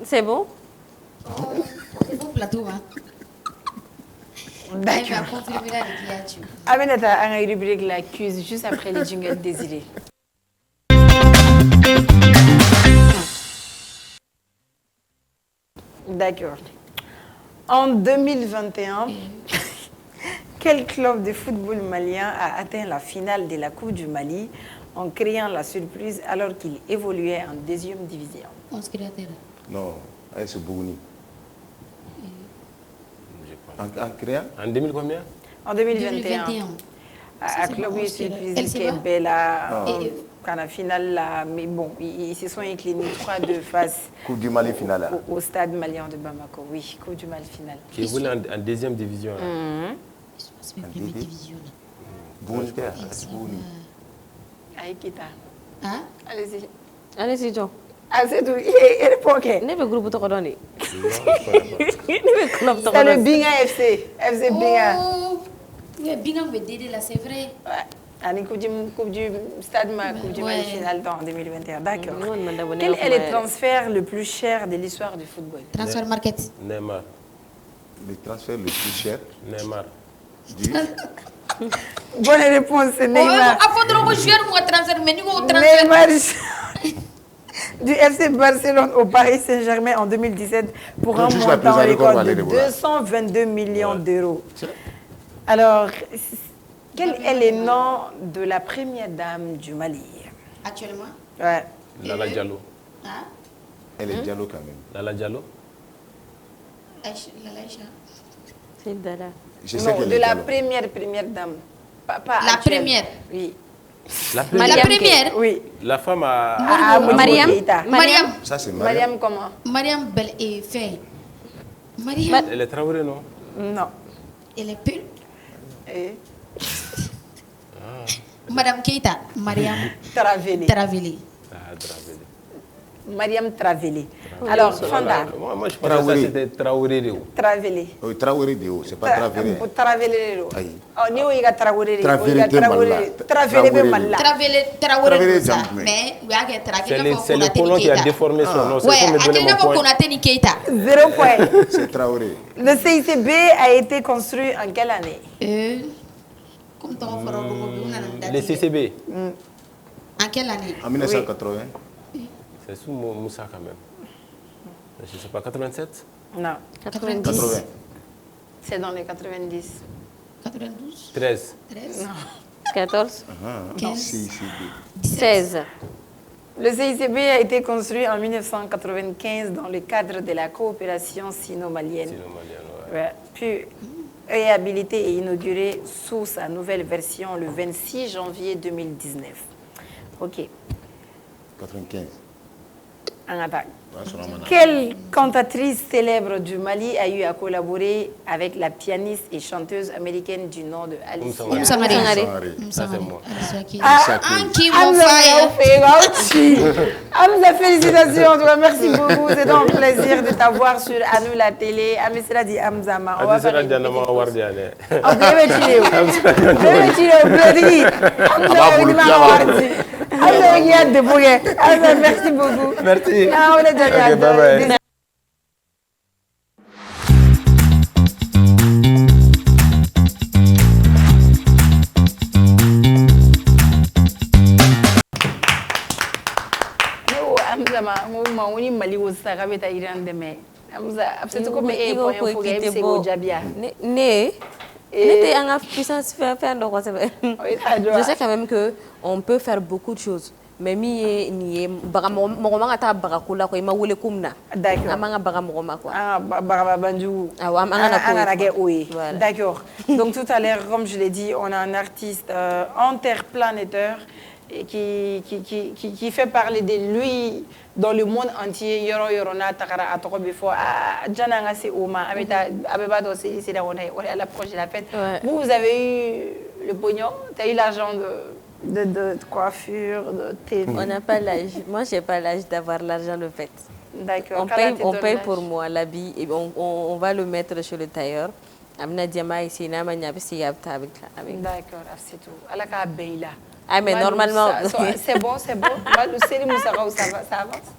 C'est bon? C'est bon plateau, hein? D'accord. Aminata, on a une rubrique la cuisine juste après les jingles désirés. D'accord. En 2021, quel club de football malien a atteint la finale de la Coupe du Mali en créant la surprise alors qu'il évoluait en deuxième division? Non, c'est Bougouni. En créant? En 2000 combien? En 2021. À club de surprise qui est belle quand la finale là, mais bon, ils se sont inclinés 3-2 face Coupe du Mali finale. Au stade malien de Bamako, oui, Coupe du Mali finale. Qui évolue en deuxième division. C'est la première division. Bougouni. Aïkita. Hein? Allez-y. Allez-y, John. Ah, c'est tout. Il répond ok. Ne be groupe to donner. C'est le Binga FC. FC Binga. Oh, Binga me dédé là, c'est vrai. Ouais. Coupe du stade Coupe du Mali finale en 2021. D'accord. Quel est le transfert le plus cher de l'histoire du football? Transfer market. Neymar. Le transfert le plus cher? Neymar. Bonne réponse, Neymar. Neymar du FC Barcelone au Paris Saint-Germain en 2017 pour un montant record de 222 millions d'euros. Alors, quel est le nom de la première dame du Mali? Actuellement? Ouais. Lala Diallo. Hein? Elle est Diallo quand même. Lala Diallo. Lala Aïcha. C'est Dala. Non, de la première dame. Pas la première? Oui. La première? Oui. La femme a... Mariam. Mariam. Ça c'est Mariam comment? Mariam Belle et Fait. Mariam. Elle est Traoré, non? Non. Elle est pure. Madame Keita, Mariam Traveli. Traveli. Mariam Traveli. Alors, Fanda. Moi, je pense que c'était Traoré. Traveli. Oui, Traoré de haut, c'est pas Traoré. Traveli. Oh, ni o yiga Traoré. Traoré Traoré Malla. Traoré, mais c'est le colon qui a déformé son nom. Ouais, Konaté ni Keita. 0 point. C'est Traoré. Le CICB a été construit en quelle année? Le CCB. En quelle année? En 1980. C'est sous Moussa quand même. Je ne sais pas, 87? Non. 90. 80. C'est dans les 90. 92. 13. 13. Non. 14. 15. 16. Le CICB a été construit en 1995 dans le cadre de la coopération sino-malienne. Ouais. Puis réhabilité et inauguré sous sa nouvelle version le 26 janvier 2019. OK. 95. En attaque. Quelle cantatrice célèbre du Mali a eu à collaborer avec la pianiste et chanteuse américaine du nom de Alicia? Ça, c'est moi. Hamza, félicitations. En tout cas, merci beaucoup. C'est donc un plaisir de t'avoir sur Anou la télé. Amisra di Hamza ma. On va faire une petite merci beaucoup. Merci. Okay, bye bye. Ni Mali wo saka beta iran deme amza peut-être comme e point pour gagner c'est au Jabia ne te anga puissance faire de quoi c'est je sais quand même que on peut faire beaucoup de choses mais mi ni baga mo ta baga kula ko ma wole kumna amanga baga mo ma quoi baga banju amanga ke oui d'accord. Donc tout à l'heure comme je l'ai dit on a un artiste interplanétaire qui fait parler de lui dans le monde entier. Yoro yorona takara atoko before jana nga c'est Oma abeta abeba do c'est là on est à l'approche de la fête. Vous avez eu le pognon, tu as eu l'argent de coiffure, de thé. On n'a pas l'âge. Moi j'ai pas l'âge d'avoir l'argent de fête. D'accord. On paye pour moi l'habit et on va le mettre chez le tailleur. Amna diama ici na manya bisi yabta avec. D'accord, c'est tout. Alaka beila. Ah mais normalement c'est bon. Le Seri Moussara ça avance.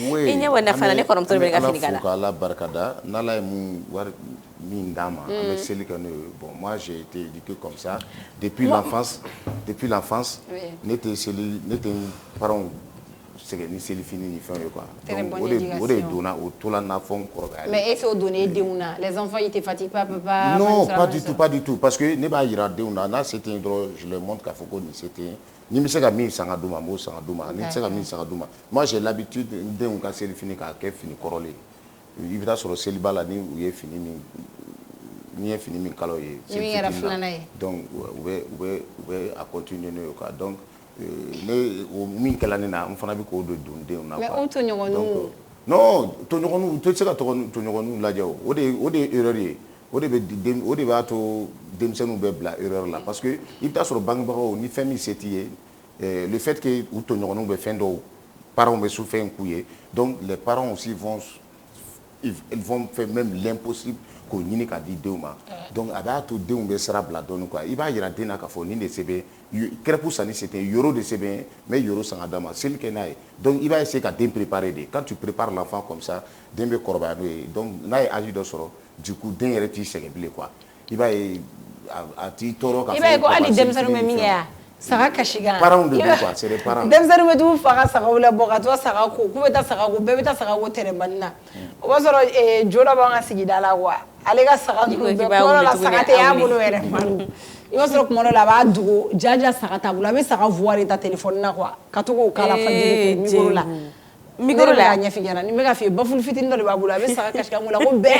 Oui. Il y a une affaire qu'on peut faire avec la barkada nala mu war min dama avec celle que bon moi j'ai été éduqué comme ça depuis l'enfance n'était parents c'est ni fini ni fin quoi. Donc on est donné au tout la nafon corba. Mais est-ce au donné deuna les enfants ils te fatiguent pas papa? Non, pas du tout parce que ne ba ira deuna na c'était drôle je le montre qu'à Foko ni c'était ni me seka mi sanga duma mo sanga duma ni seka mi sanga duma. Moi j'ai l'habitude de on ka c'est fini ka ke fini korole. Il va sur le célibat là ni où est fini ni est fini mi kaloye. Donc ouais à continuer quoi. Donc ne o min kala ni na on fana bi ko do donde on na mais on to nyogonu non to nyogonu to seka to nyogonu la jaw o de erreur yi o de ba to demsenu be bla erreur là parce que il ta sur bank baro ni famille c'est le fait que ou to nyogonu be fendo parents be souffrir un couiller donc les parents aussi ils vont faire même l'impossible ko ñini ka di deuma donc aba to deum be sera bla don quoi il va yira dena ka fo ni de sebe crepu sani c'était euro de sebe mais euro sanga dama c'est que naï donc il va essayer ka den préparer de quand tu prépares l'enfant comme ça den be korba donc naï agi do soro du coup den yere ti segebile quoi il va a ti toro ka il va ko ali dem saru me minga saka kashiga parents de quoi c'est les parents dem saru me du fara saka wala boka to saka ko ku beta saka ko beta saka ko tere banna o ba soro jola ba nga sigida la quoi ale ka saka du be ko la saka te ya bolo yere manu i ba soro kuma la ba dugo jaja saka ta bula be saka voir ta téléphone na quoi ka to ko kala fadiri ko micro la nya figana ni me ka fi ba ful fitin do ba bula be saka kashiga ngula ko be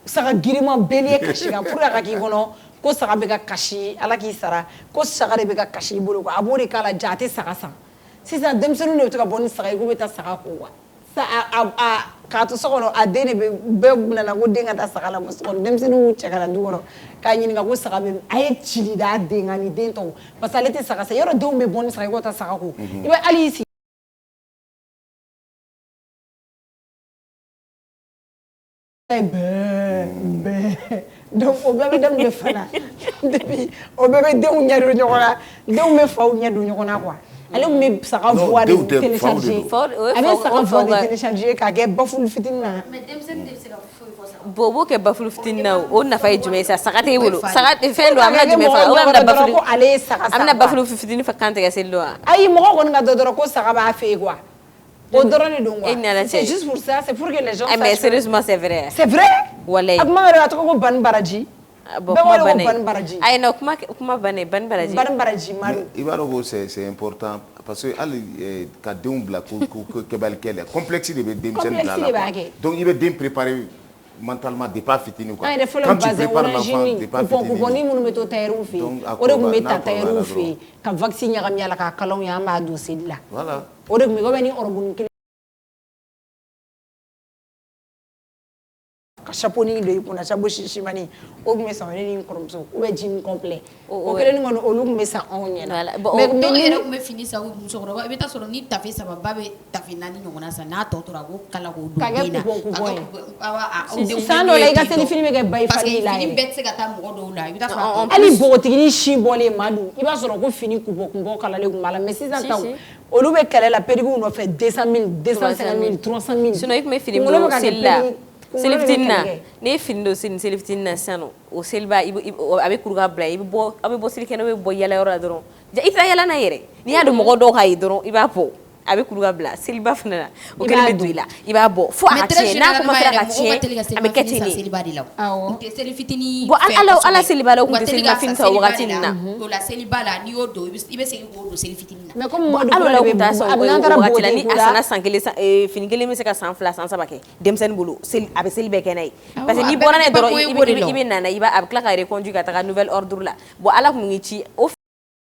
saka girima belie kashiga pour ka ki kono ko saga be ka kashi ala ki sara ko saga de be ka kashi bolo ko abori kala jate saga san sisan demsenu ne to ka boni saga ko beta saga ko wa k'a to so kɔnɔ a den de bɛɛ nana ko den ka taa saga la muso kɔnɔ denmisɛnninw cɛ ka na du kɔnɔ k'a ɲininka ko saga bɛ a ye cili d'a den kan ni den tɔw parce que ale tɛ saga sa yɔrɔ denw bɛ bɔ ni saga i k'o ta saga ko i bɛ hali i sigi donc o bɛɛ bɛ daminɛ fana depuis o bɛɛ bɛ denw ɲɛ don ɲɔgɔn na denw bɛ faw ɲɛ don ɲɔgɔn na quoi ale tun bɛ saga voix de télécharger a bɛ saga voix de télécharger k'a kɛ bafulu fitinin na mais denmisɛnnin de bɛ se ka foyi fɔ saga bobo kɛ bafulu fitinin na o nafa ye jumɛn ye sa saga t'e bolo saga fɛn don a bɛna jumɛn faga a bɛna bafulu fitinin fɛ kan tigɛ seli don wa ayi mɔgɔ kɔni ka dɔ dɔrɔn ko saga b'a fɛ yen quoi o dɔrɔn de don quoi c'est juste pour ça c'est pour que les gens sachent mais sérieusement c'est vrai walayi a kuma yɛrɛ a tɔgɔ ko Bani Baraji bɛɛ wele ko Bani Baraji ayi non kuma Bani Baraji Madu i b'a dɔn ko c'est important parce que hali ka denw bila ko kɛbalikɛ la complexe de bɛ denmisɛnnin bila la donc i bɛ den préparer mentalement depuis a fitinin quoi quand tu prépares l'enfant depuis a fitinin ni minnu bɛ to tailleur fɛ yen o de tun bɛ ta tailleur fɛ yen ka vaccin ɲagami a la k'a kalanw ye an b'a don seli la o de tun bɛ o bɛ ni ɔrɔbuni kelen ka chapeaunin don i kunna chapeau chichimani o tun bɛ san ne ni n kɔrɔmuso ou bien jean complet o kelen kɔni olu tun bɛ san anw ɲɛna mais dɔw yɛrɛ tun bɛ fini san musokɔrɔba i bɛ taa sɔrɔ ni tafe 3 ba bɛ tafe 4 ɲɔgɔnna san n'a tɔ tora a b'o kala k'o don den na san dɔw la i ka selifini bɛ kɛ ba i fari la yɛrɛ fini bɛɛ tɛ se ka taa mɔgɔ dɔw la i bɛ taa sɔrɔ hali npogotiginin si bɔlen Madu i b'a sɔrɔ ko fini kunbɔ kalalen tun b'a la mais sisan taw olu bɛ kɛlɛ la périgu nɔfɛ 200 000 250 000 300 000 sinon i tun bɛ fini don seli la seli fitinin na ne ye fini don seli fitinin na sisan o seliba a bɛ kuru ka bila a bɛ bɔ seli kɛnɛ bɛ bɔ yala yɔrɔ la dɔrɔn i tɛ yala n'a yɛrɛ n'i y'a don mɔgɔ dɔw ka ye dɔrɔn i b'a bɔ a bɛ kuru ka bila seliba fana na o kelen bɛ don i la i b'a bɔ fo a ka tiɲɛ n'a commencera ka tiɲɛ a bɛ kɛ ten de seli fitinin bon ala seliba la o tun tɛ seliba fini ta o wagati nin na o la seliba la n'i y'o don i bɛ segin k'o don seli fitinin na mais comme Madu hali o la o tun t'a sɔn o wagati la ni a sanna san kelen fini kelen bɛ se ka san 2 san 3 kɛ denmisɛnnin bolo a bɛ seli bɛɛ kɛ n'a ye parce que n'i bɔra n'a ye dɔrɔn i bɛ nana a bɛ tila ka reconduit ka taga nouvelle ordre la bon ala tun y'i ci